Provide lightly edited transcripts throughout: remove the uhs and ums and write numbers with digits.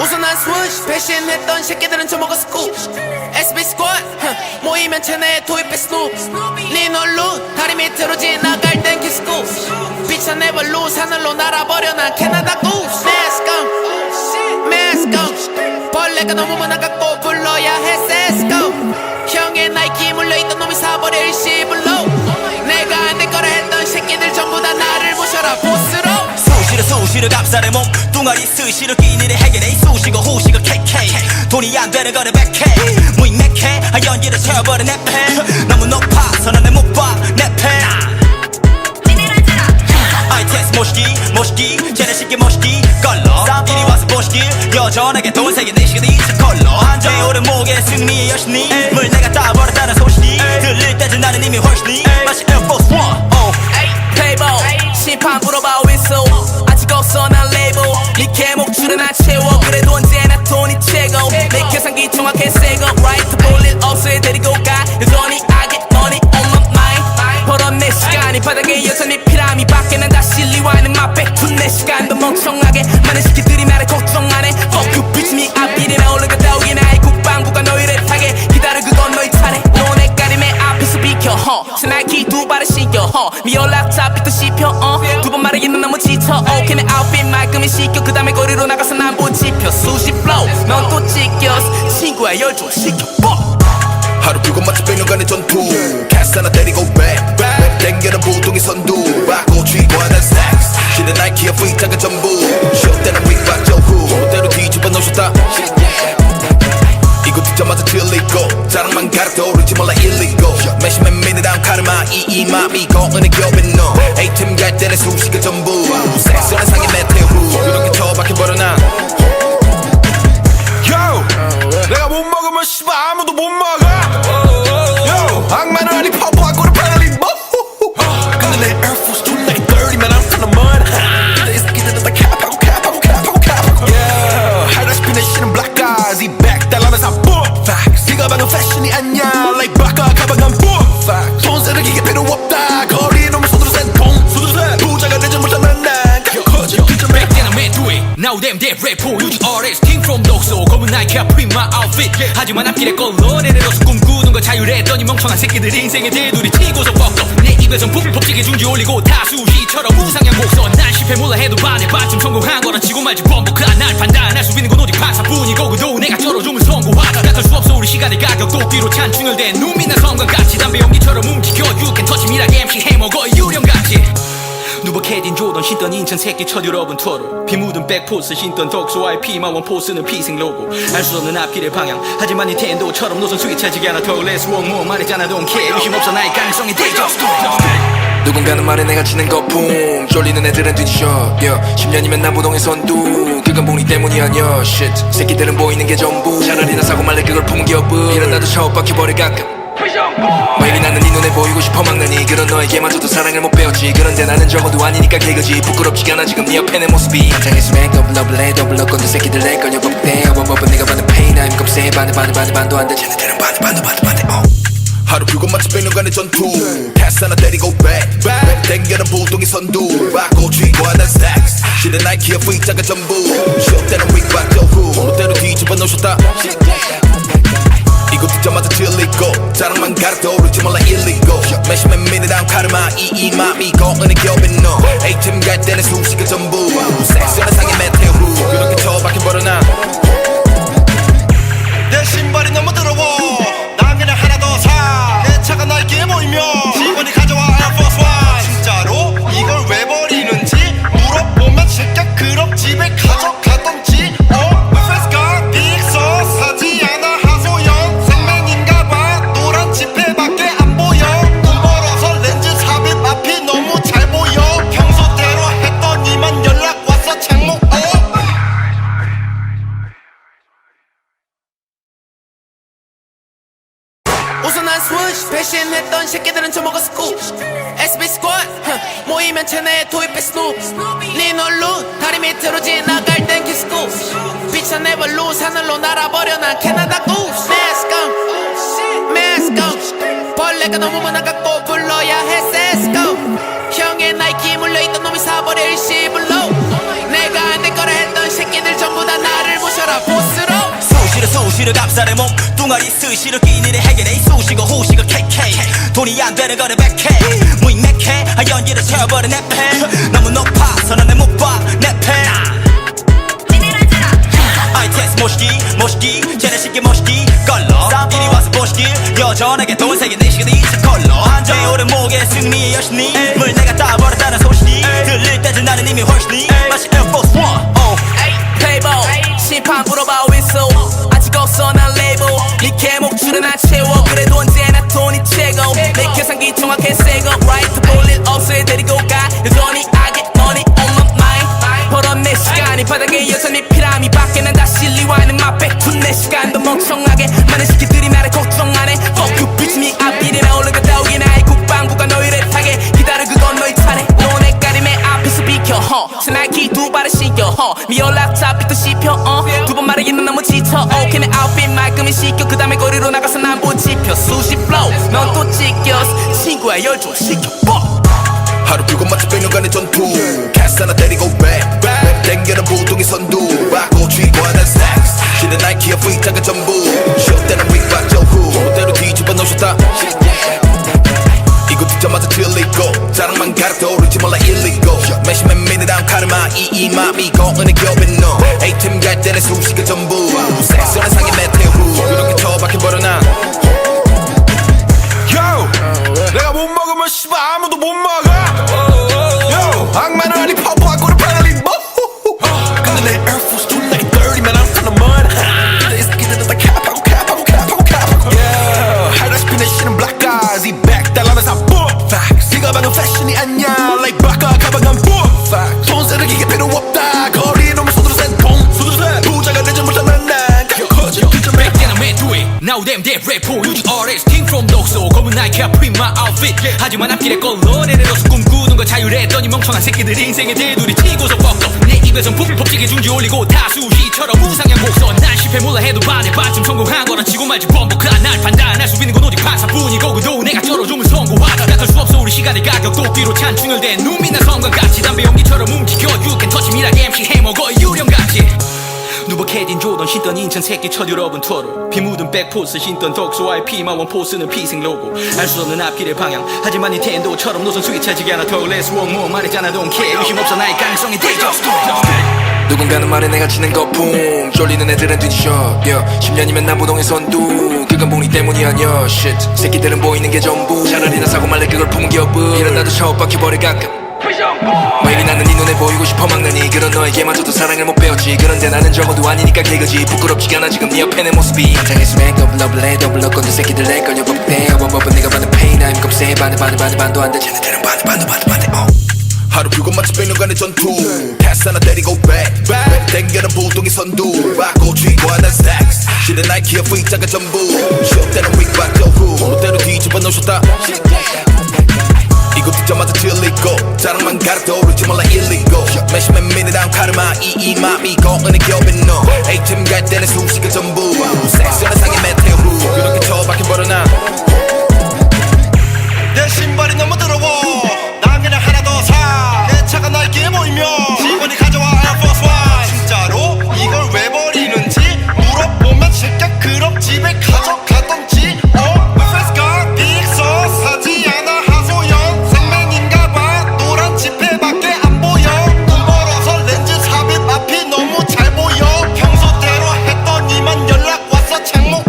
우선 난 스위시 배신했던 새끼들은 저 먹어 스쿱 SB 스쿼드 모이면 체내에 도입해 스눕 네 놀루 다리 밑으로 지나갈 땐 키스쿱 빛은 never lose 하늘로 날아버려 난 캐나다 구스 Mask on 벌레가 너무 많아갖고 불러야 해 세스코 형의 나이키 물려있던 놈이 사버려 일시불로 내가 안 될 거라 했던 새끼들 전부 다 나를 모셔라 보스로 수시로 감싸는 몸뚱아리 스시로 끼니를 해결해 수시고 후시고 KK 돈이 안 되는 거는 백해 무익맥해 연기를 채워버린 내패 너무 높아서 난 내 못 봐 내패 ITS 모시기 쟤네 쉽게 모시기 걸러 이리 와서 보시길 여전하게 돈세게 내 시간이 있을 걸로 내 오른 목에 승리의 여신이 물 내가 따버렸다는 소식이 들릴 때쯤 나는 이미 훨씬이 마치 에어포스 원 페이볼 심판 물어봐 윈소 아직 없어 난 레이블 네 개목줄은 안 채워 그래도 언제나 돈이 최고 내 계산기 정확해 새거 Right 볼일 없어 데리고 가 여전히 I get money on my mind 벌었네 시간이 바닥에 여전히 피라미 밖에 난 다시 리와이는 my back to 내 시간도 멍청하게 많은 새끼들이 나를 걱정 안해 Fuck you bitch me 앞길이나 올라갔다 오긴 해 국방부가 너희를 타게 기다려 그건 너희 차례 너네 까림에 앞에서 비켜 새 나이키 두 발을 신겨 네 연락처 삐또 씹혀 두 번 말하기는 너무 지쳐 오케이 내 아웃핏 말끔히 시켜 그 다음에 거리로 나가서 난 못 지켜 수시 플로우 넌 또 찢겼어 친구야 열 좀 시켜 하루 불고 마치 100년간의 전투 캐스 하나 때리고 back 땡겨는 보통의 선두 받고 쥐고 하는 스택스 실은 나이키와 V자가 전부 쇼 때는 윙박 저후 그대로 뒤집어 놓으셨다 이거 듣자마자 틀리고 자랑만 가르쳐 오르지 말라 일리고 매시맨 미니다운 카르마 이마 미고 은혜 겹인 너 A팀 갈 때는 수식의 전부 섹스한 상의 메테오 이렇게 처박혀버려 난 내가 못 먹으면 씨발 아무도 못 먹어 악마는 아니 퍼프하고는 패널리 뭐 근데 내 에어포스 존나 dirty만 I'm kinda mud 근데 이 새끼들은 다 캡하고 yeah 하다시피 내 shit은 black eyes 이 $100면 사 facts 이 가방은 패션이 아니야 like 바카 가방은 facts 돈 쓰레기가 필요 없다 거리에 놈을 손으로 센통 부자가 되지 못하는 난 커져 Back then I meant to it Now damn that rap for you artist King from 독소 검은 나이키야 print my outfit 하지만 앞길에 걸러내려서 꿈꾸는 거 자유랬더니 멍청한 새끼들 인생에 대두리 튀고서 꺾어 내 입에선 북법지게 중지 올리고 다수시처럼 우상향 곡선 난 실패 몰라 해도 반에 반쯤 성공한 거라 치고 말지 번복한 날 판단할 수 있는 건 오직 판사뿐이고 그도 내가 쩔어주면 성공하다 깎을 수 없어 우리 시간의 가격 도끼로 찬 충혈된 눈빛난 성광같이 담배 연기처럼 움직여 You can touch me like MC 해먹어 유령같이 누벅해진 조던 신던 인천 새끼 첫 유럽은 투어로 피 묻은 백포스 신던 독소 IP만 원포스는 피생 로고 알 수 없는 앞길의 방향 하지만 닌텐도처럼 노선 수위 차지게 하나 더 Let's walk more 말했잖아 don't care 의심 없어 나의 가능성이 대적 누군가는 말해 내가 치는 거품 쫄리는 애들은 뒤지셔 10년이면 난 부동의 선두 그건 봉리 때문이 아니야 shit 새끼들은 보이는 게 전부 차라리 나 사고 말래 그걸 품은 기업은 이런 나도 샤워박혀버려 가끔 maybe 나는 네 눈에 보이고 싶어 막느니 그런 너에게마저도 사랑을 못 배웠지 그런데 나는 적어도 아니니까 개그지 부끄럽지가 않아 지금 네 옆에 내 모습이 한창의 스웩 더블러블레 더블러건도 새끼들 내 걸려 법대 어버버버 네가 받는 페인 I'm 곱세 반도 안돼 쟤네들은 반도 하루 불고 마치 100년간의 전투 캐스 하나 때리고 back 땡겨는 보통의 선두 받고 쥐고 하는 스택스 실은 나이키와 V자가 전부 쇼 때는 윙박 저후 그대로 뒤집어 놓으셨다 이거 듣자마자 틀리고 자랑만 가르쳐 오르지 말라 일리고 매시맨 미니다운 카르마 이마 미고 은혜 겹인 너 A팀 갈 때는 수식의 전부 섹스한 상의 메테오 그렇게 처박혀버려 난 내 신발이 너무 더러워 난 그냥 하나 더 사 내 차가 나이키에 보이면 직원이 가져와 에어포스 원 진짜로 이걸 왜 버리는지 물어보면 새끼야 그럼 집에 가져가던지 왜 페스가 빅서 사지 않아 하소연 생맨인가봐 노란 지폐밖에 안 보여 눈 멀어서 렌즈 삽입 앞이 너무 잘 보여 평소대로 했더니만 연락 왔어 창목 우선 난 스위시 배신했던 새끼들은 저 먹어 스쿱 SB 스쿼드 모이면 체내에 도입해 스눕 네 놀루 다리 밑으로 지나갈 땐 키스쿱 빛은 never lose 하늘로 날아버려 난 캐나다 구스 Mask on 벌레가 너무 많아갖고 불러야 해 세스코 형의 나이키 물려있던 놈이 사버려 일시불로 내가 안 될 거라 했던 새끼들 전부 다 나를 모셔라 수시로 감싸래 몸뚱아리 스시로 끼니를 해결해 수시고 후시고 KK 돈이 안 되는 거는 100K 무익맥해 연기를 채워버린 내패 너무 높아서 난 내 못 봐 내패 ITS 모시기 쟤네 쉽게 모시기 걸러 이리 와서 보시길 여전하게 돈세게 내 시간이 이제 걸러 내 오른 목에 승리의 여신이 물 내가 따버렸다는 소식이 들릴 때쯤 나는 이미 훨씬이 마치 Air Force One 플레이보이 심판 물어봐 윈소 아직 없어 난 레이블 네 개목줄은 안 채워 그래도 언제나 돈이 최고 내 계산기 정확해 새거 Right 볼일 없어 데리고 가 여전히 I get money on my mind 벌었네 시간이 바닥에 여전히 피라미 밖에 난 다시 리와이는 맛백 둔내 시간도 멍청하게 많은 시키들이 나를 걱정 안해 Fuck you bitch me I beat it 올라가다 오긴 나의 국방부가 너희를 타게 기다려 그건 너희 차례 너네 가림에 앞에서 비켜 새 나이키 두 발을 신겨 미 연락차 삐뚤 씹혀 두 번 말하기는 너무 지쳐 Okay 내 아웃핏 말끔히 시켜 그 다음에 거리로 나가서 난 못 지켜 수시 flow 넌 또 찢겼어 친구야 열 좀 시켜 하루 불고 마치 100년간의 전투 캐스 하나 때리고 back 땡겨는 보통의 선두 받고 쥐고 하는 stacks 실은 나이키의 프리타가 전부 쉬어 때는 윙박 저후 그대로 뒤집어 놓으셨다 이거 듣자마자 틀리고 자랑만 가득 오르지 몰라 일리고 매시맨 미니랑 카르마 이 맘이 거은의 겹인 너 A팀 갈 때는 수식의 전부 섹스는 상의 메테오 이렇게 처박혀버려 난 Yo, 내가 못 먹으면 씨발 아무도 못 먹어. Yo, 악마는 아니 퍼프하고는 빨리 먹. 근데 내 Air Force 2 like 30 man I'm kinda mud. 근데 이 새끼들은 다 캡하고. Yeah, 하다시피 내 신은 black eyes 이 back 달라면서 boom facts. 이 가방은 패션이 아니야 like 바카 가방은 boom facts. 돈 쓰는 기계 필요 없다. 거리에 놈을 손으로 센 돈. 부자가 되지 못하는 난 거짓 그저 Back then I made way Now damn dead 래퍼 유지 RS King from 독소 검은 나이키 프린 my outfit 하지만 앞길에 걸러 내려서 꿈꾸는 거 자유했더니 멍청한 새끼들 인생에 대두리 튀고서 뻑뻑 내 입에선 법칙에 중지 올리고 다수시처럼 우상향 곡선 난 실패 몰라 해도 반에 반쯤 성공한 거라 치고 말지 범벅한 날 판단할 수 있는 건 오직 판사뿐이고 그도 내가 쩔어주면 성공하다 같을 수 없어 우리 시간의 가격 도끼로 찬 충혈된 눈 빛난 성광같이 담배 연기처럼 움직여 You can touch me like MC 해먹어 유령같이 누벅해진 조던 신던 인천 새끼 첫 유럽은 투어로 피 묻은 백포스 신던 독소와의 피마원 포스는 피생 로고 알 수 없는 앞길의 방향 하지만 닌텐도처럼 노선 스위치하지 않아 더 Let's walk more 말했잖아 don't care 의심 없어 나의 가능성이 They just do it 누군가는 말에 내가 치는 거품 쫄리는 애들은 뒤지셔 10년이면 남부동의 선두 그건 봉이 때문이 아니야 shit 새끼들은 보이는 게 전부 차라리 나 사고 말래 그걸 품은 기업은 이런 나도 샤워박혀버려 가끔 매일이 나는 네 눈에 보이고 싶어 막느니 그런 너에게마저도 사랑을 못 배웠지 그런데 나는 적어도 아니니까 개그지 부끄럽지가 않아 지금 네 옆에 내 모습이 한장에서 메이크업 러블레 더블러 건들 새끼들 내 걸려 법대 어버버버 내가 받는 페인 I'm 겁세 반도 안돼 쟤네들은 반대 하루 불고 마치 100년간의 전투 캐스 하나 때리고 back 땡겨는 보통의 선두 받고 쥐고 하는 stacks 실은 나이키의 프리타가 전부 쉬어 때는 윙박 저후 그대로 뒤집어 놓으셨다 이거 듣자마자 틀리고 자랑만 가득 오르지 몰라 일리고 매시맨 미니랑 카르마 이 맘이 거은의 겹인 너 A팀 갈 때는 수식의 전부 섹스는 상의 메테오 이렇게 처박혀버려 난 내 신발이 너무 더러워 난 그냥 하나 더 사 내 차가 나이키에 보이면 직원이 가져와 Air Force One 진짜로 이걸 왜 버리는지 물어보면 새끼야 그럼 집에 가져가던지 First got big sauce 하지 않아 하소연 생맨인가봐 노란 지폐밖에 안 보여 돈 벌어서 렌즈 삽입 앞이 너무 잘 보여 평소대로 했더니만 연락 왔어 창목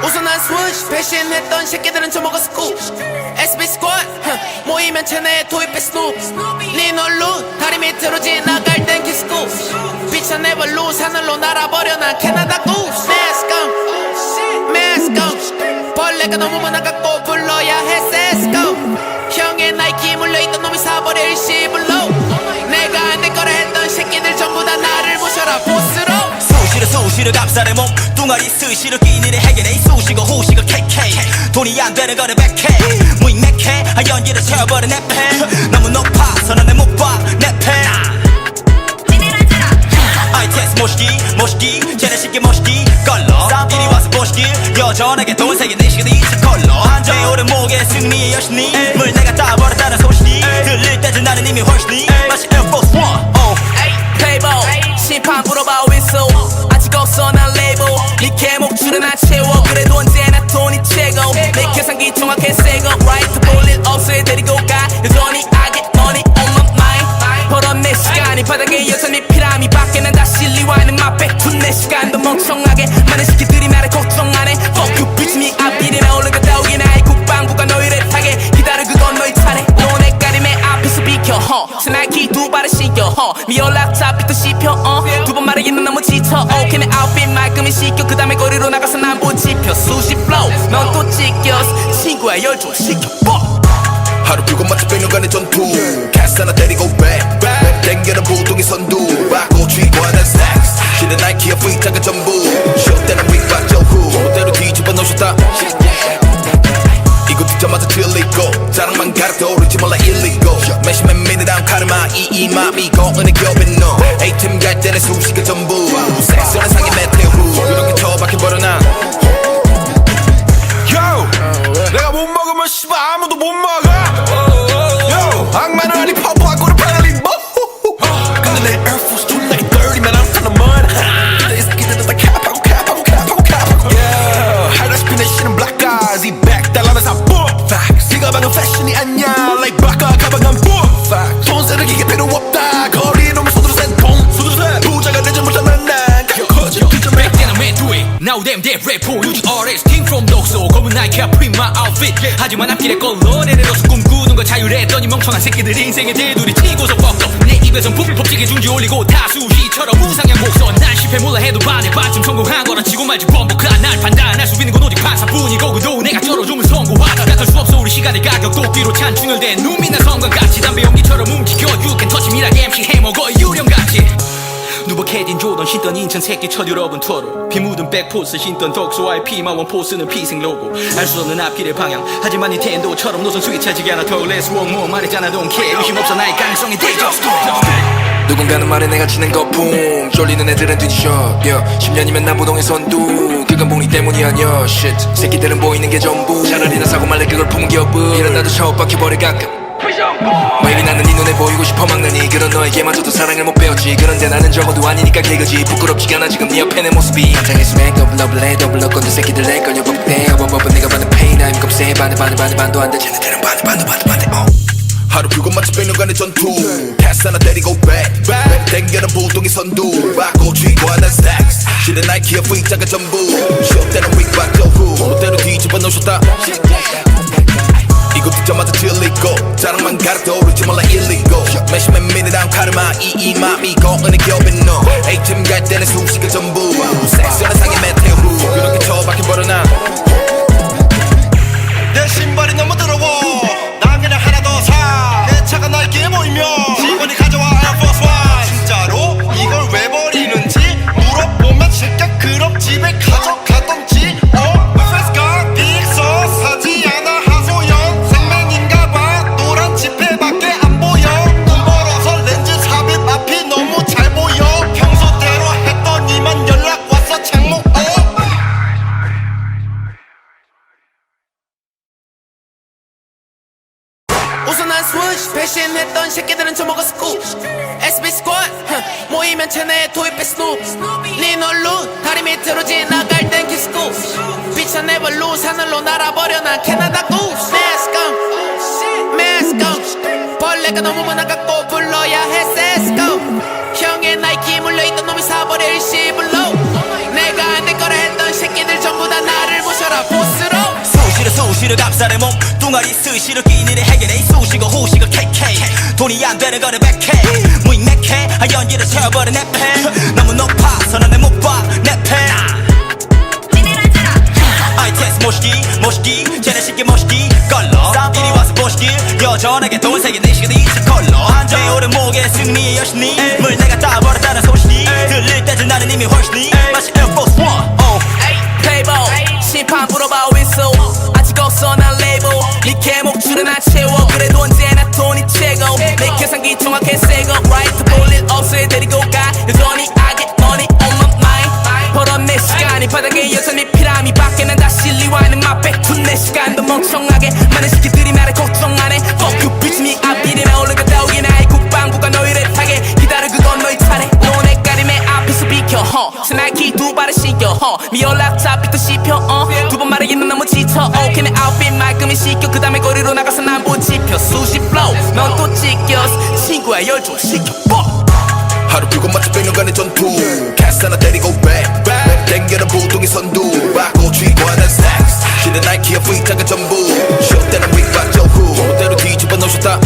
우선 난 스위치 배신했던 새끼들은 저먹어 스쿱 SB 스쿼드 모이면 체내에 도입해 스눕 네 널루 다리 밑으로 지나갈 땐 키스쿱 빛은 never lose 하늘로 날아버려 난 캐나다 구스 Mask on 벌레가 너무 많아갖고 불러야 해 세스코 형의 나이키 물려있던 놈이 사버려 일시불로 내가 안 될 거라 했던 새끼들 전부 다 나를 모셔라 보스로 수시로 감싸래 몸뚱아리 스시로 끼니를 해결해 수시고 후시고 KK 돈이 안 되는 거는 100K 무익맥해 연기를 채워버린 내패 너무 높아서 난 내 못 봐 내패 ITS 모시기 쟤네 쉽게 모시기 걸러 이리 와서 보시길 여전하게 돈세게 내 시간이 이제 걸러 내 오른 목에 승리의 여신이 물 내가 따버렸다는 소식이 들릴 때쯤 나는 이미 훨씬이 마치 스나이키 두 발을 신겨 미올락 잡히듯 씹혀 두 번 말하기는 너무 지쳐 오케이 내 아웃핏 말끔히 시켜 그 다음에 거리로 나가서 난 못 지펴 수시 플로우 넌 또 찢겼어 친구야 열중 시켜 하루 불고 마치 100년간의 전투 캐스 하나 때리고 back 땡겨는 보통의 선두 바꿔 쥐고 하는 스택스 신의 나이키와 프리타가 전부 쇼 때는 윙박 저후 그대로 뒤집어 놓으셨다 이거 듣자마자 들리고 자랑만 가득 오르지 말라 일리고 매시맨 미니다운 카르마 이 맘이 거은의 겹인 너 A팀 갈 때는 수식의 전부 섹스한 상의 메테오 그렇게 처박혀버려 난 Yo 내가 못 먹으면 씨발 아무도 못 먹어 Yo 악마는 아니 퍼프하고는 팔린 뭐 근데 내 Air Force too late dirty man I'm kinda mud 근데 이 새끼들은 다 캡하고 Yeah 하다시피 내 씨는 black eyes 이 back 달라면서 boom Facts 이 가방은 패션이 아니야 Like 바카 가방은 boom Facts 돈 쓰레기가 필요 없다 거리에 놓으면 손으로 센통 부자가 되지 못하는 난 커져 Back then I went through it Now damn dead 래퍼 유지 RS Team from 독소 검은 나이키야 print my outfit 하지만 앞길에 걸러 내려서 꿈꾸는 거 자유했더니 멍청한 새끼들 인생에 대두리 튀고서 뻑뻑 내 입에선 푹푹찌개 중지 올리고 다수시처럼 우상향 곡선 난 실패 몰라 해도 반쯤 성공한 거란 치고 말지 범벅한 날 판단할 수 있는 건 오직 판사뿐이고 그도 내가 쩔어주면 성공하다 같을 수 없어 우리 시간의 가격 도끼로 찬 충혈된 눈 빛난 성광같이 담배 연기처럼 움직여 You can touch me like MC 해먹어 유령같이 누벅해진 조던 신던 인천 새끼 첫 여러분 터로 피 묻은 백포스 신던 덕소 IP 마원 포스는 피생 로고 알 수 없는 앞길의 방향 하지만 닌텐도처럼 노선 스위치하지가 않아 더 Let's walk more 말했잖아 don't care 의심 없어 나의 가능성이 대적 누군가는 말해 내가 치는 거품 쫄리는 애들은 뒤지셔 10년이면 남부동의 선두 그건 봉이 때문이 아니야 shit 새끼들은 보이는 게 전부 차라리 나 사고 말래 그걸 품은 기업은 이러다도 샤워박혀버려 가끔 maybe 나는 네 눈에 보이고 싶어 막느니 그런 너에게마저도 사랑을 못 배웠지 그런데 나는 적어도 아니니까 개그지 부끄럽지가 않아 지금 네 옆에 내 모습이 한장에서 내 더블러블레 더블러건도 새끼들 내 걸려 법대 어버버버 내가 받는 페인 I'm 겁세 반도 안돼 쟤네들은 반대 하루 불고 마치 100년간의 전투 캐스 하나 때리고 back 땡겨는 보통의 선두 바꿔 쥐고 하는 스택스 신의 나이키와 프리타가 전부 쇼 때는 윙박 저후 그대로 뒤집어 놓으셨다 이거 듣자마자 들리고 자랑만 가득 오르지 말라 일리고 매시맨 미니다운 카르마 이 맘이 거은의 겹인 너 A팀 갈 때는 수식의 전부 섹스한 상의 메테오 그렇게 처박혀버려 난 내 신발이 너무 더러워 난 그냥 하나 더 사 내 차가 나이키에 보이면 직원이 가져와 Air Force One 진짜로 이걸 왜 버리는지 물어보면 새끼야 그럼 집에 가져가던지 왜 페스가 빅서 사지 않아 하소연 생맨인가봐 노란 지폐밖에 안 보여 눈 멀어서 렌즈 삽입 앞이 너무 잘 보여 평소대로 했더니만 연락 왔어 창목 우선 난 스위치 배신했던 새끼들은 저먹어 스쿱 SB 스쿼드 모이면 체내에 도입해 스눕 니놀루 다리 밑으로 지나갈 땐 키스쿱 비쳐 네버 루스 하늘로 날아버려 난 캐나다 구스 메스컴 벌레가 너무 많아갖고 불러야 해 세스컴 형의 나이키 물려있던 놈이 사버려 일시불로 내가 안 될 거라 했던 새끼들 전부 다 나를 모셔라 보스로 수시로 감싸는 몸 뚱아리 스시로 끼니를 해결해 수시고 후시고 KK 돈이 안 되는 거는 100K 무익맥해 연기를 채워버린 내패 너무 높아서 너네 못봐내 패 I test 모시기 쟤네 쉽게 모시기 걸러 이리 와서 보시길 여전하게 돈세게 내 시간이 이제 걸러 내 오른 목에 승리의 여신이 물 내가 따버렸다는 소식이 들릴 때쯤 나는 이미 훨씬이 마치 Air Force One 플레이보 심판 물어봐 윈소 아직 없어 난 레이블 네 개목줄은 안 채워 그래도 언제나 돈이 최고 내 계산기 정확해 새거 Right to 볼일 없어 애 데리고 가 여전히 I get money on my mind 벌었네 시간이 바닥에 여전히 피라미 밖에는 다시 리와이는 맛백 둔내 시간도 멍청하게 많은 새끼들이 나를 걱정 안해 Fuck you bitch 네 앞길에 나 올라갔다 오긴 나의 국방부가 너희를 타게 기다려 그건 너희 차례 너네 가림에 앞에서 비켜 스나이키 두 발을 신겨 미올락 잡히듯 씹혀 두 번 말하기는 너무 지쳐 오케이 내 아웃핏 말끔히 시켜 그 다음에 거리로 나가서 난 못 지펴 수시 플로우 넌 또 찢겼어 친구야 열중 시켜 하루 불고 마치 100년간의 전투 캐스 하나 때리고 back 땡겨는 보통의 선두 바꿔 쥐고 하는 스택스 신의 나이키와 프리타가 전부 쇼 때는 윙박 저후 그대로 뒤집어 놓으셨다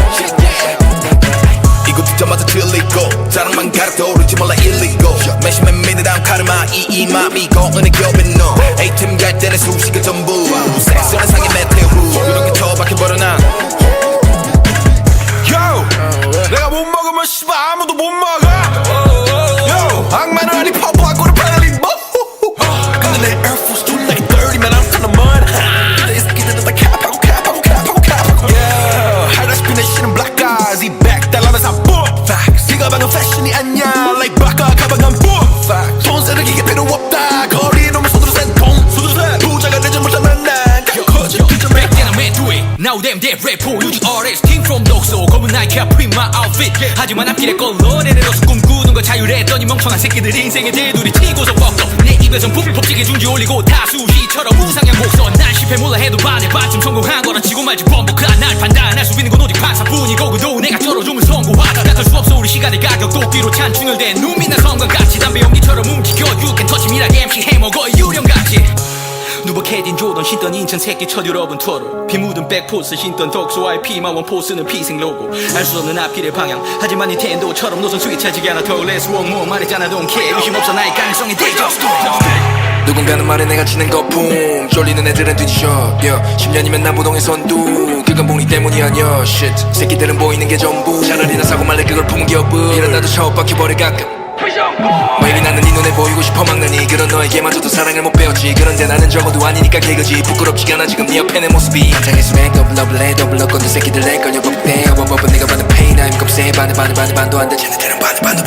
듣자마자 질리고 자랑만 가르쳐 오르지 몰라 일리고 매시맨 미니랑 카르마 이 맘이 거은의 겹인 너 A팀 갈 때는 수식의 전부 섹스는 상의 메테오 이렇게 처박혀버려 난 Yo 내가 못 먹으면 씨발 아무도 못 먹어 Yo 악마는 아니 퍼프하고는 빨리 뭐 근데 내 Air Force too like dirty man I'm kinda mud 근데 이 새끼들은 다 캡하고 Yeah 하다시피 내 씨는 black eyes 이 백달러면서 boom Facts 이거 방금 패션이 아니야 like 바카 가방은 boom Facts 돈 쓰는 기계 필요 없다 거리에 놈의 손으로 센통 부자가 되지 못하면 난 커져 Back then I went through it Now damn dead 래퍼 요즘 RS Team from 독소 검은 나이키 print my outfit 하지만 앞길에 걸러 내려서 꿈꾸는 거 자유했더니 멍청한 새끼들 인생에 대두리 튀고서 뻑뻑 내 입에선 푹푹찌개 중지 올리고 다수시처럼 우상향 곡선 난 실패 몰라 해도 반에 반쯤 성공한 거라 치고 말지 번복한 날 판단할 수 있는 건 오직 판사뿐이고 그도 내가 쩔어주면 성공하다 닦을 수 없어 우리 시간의 가격 도끼로 찬 충혈된 눈 빛난 성광같이 담배 연기처럼 움직여 You can touch me like MC 해먹어 유령같이 누벅해진 조던 신던 인천 새끼 첫 유럽은 투어로 피 묻은 백포스 신던 독소 IP 마원 포스는 피생 로고 알 수 없는 앞길의 방향 하지만 닌텐도처럼 노선 수기 차지게 하나 더 Let's walk more 말했잖아 don't care 의심 없어 나의 가능성이 대적 누군가는 말에 내가 치는 거품 쫄리는 애들은 뒤지셔 10년이면 남부동의 선두 그건 봉이 때문이 아니야 shit 새끼들은 보이는 게 전부 차라리 나 사고 말래 그걸 품은 기업은 이런 나도 처박혀버려 가끔 매일이 나는 네 눈에 보이고 싶어 막느니 그런 너에게마저도 사랑을 못 배웠지 그런데 나는 적어도 아니니까 개그지 부끄럽지가 않아 지금 네 옆에 내 모습이 한장의 수백 더블 해 더블 건도 새끼들 내 걸려 법대 어버버버 네가 받는 페인 I'm 겁세 반도 안돼 쟤네들은 반도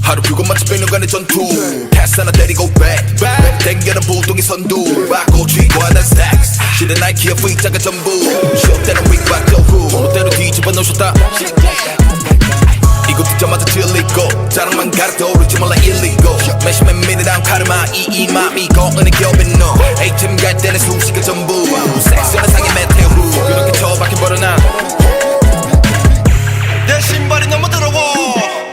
하루 그것마치 100년간의 전투 패스 하나 때리고 back 땡겨는 부동의 선두 받고 쥐고 하는 stacks 실은 나이키의 V자가 전부 쇼 때는 윙박 저후 때로 뒤집어 놓으셨다 이거 듣자마자 질리고 자랑만 가르쳐 오르지 몰라 일리고 매시맨 미니랑 카르마 이 맘이 거은의 겹인 너 A팀 갈 때는 수식의 전부 섹스는 상의 메테오 이렇게 처박혀버려 난 내 신발이 너무 더러워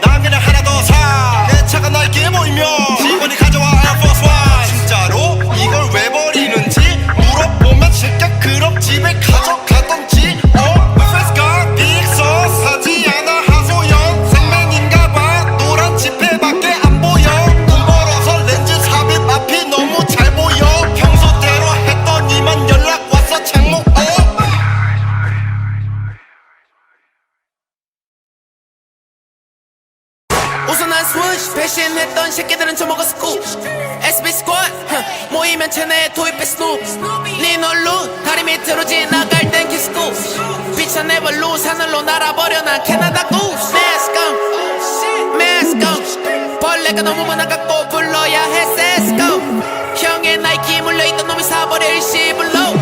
난 그냥 하나 더 사 내 차가 나이키에 보이면 직원이 가져와 Air Force One 진짜로 이걸 왜 버리는지 물어보면 새끼야 그럼 집에 가져가던지 First got big sauce 하지 않아 하소연 생맨인가봐 노란 지폐밖에 안 보여 눈 벌어서 렌즈 삽입 앞이 너무 잘 보여 평소대로 했더니만 연락 왔어 창목 우선 난 스위시 배신했던 새끼들은 저먹어 스쿱 SB 스쿼드 모이면 체내에 도입해 스눕 네 얼룩 다리 밑으로 지나갈 땐 키스쿠 빛은 never lose 하늘로 날아버려 난 캐나다 구스 Mask on 벌레가 너무 많아갖고 불러야 해 세스코 형의 나이키 물려있던 놈이 사버려 일시불로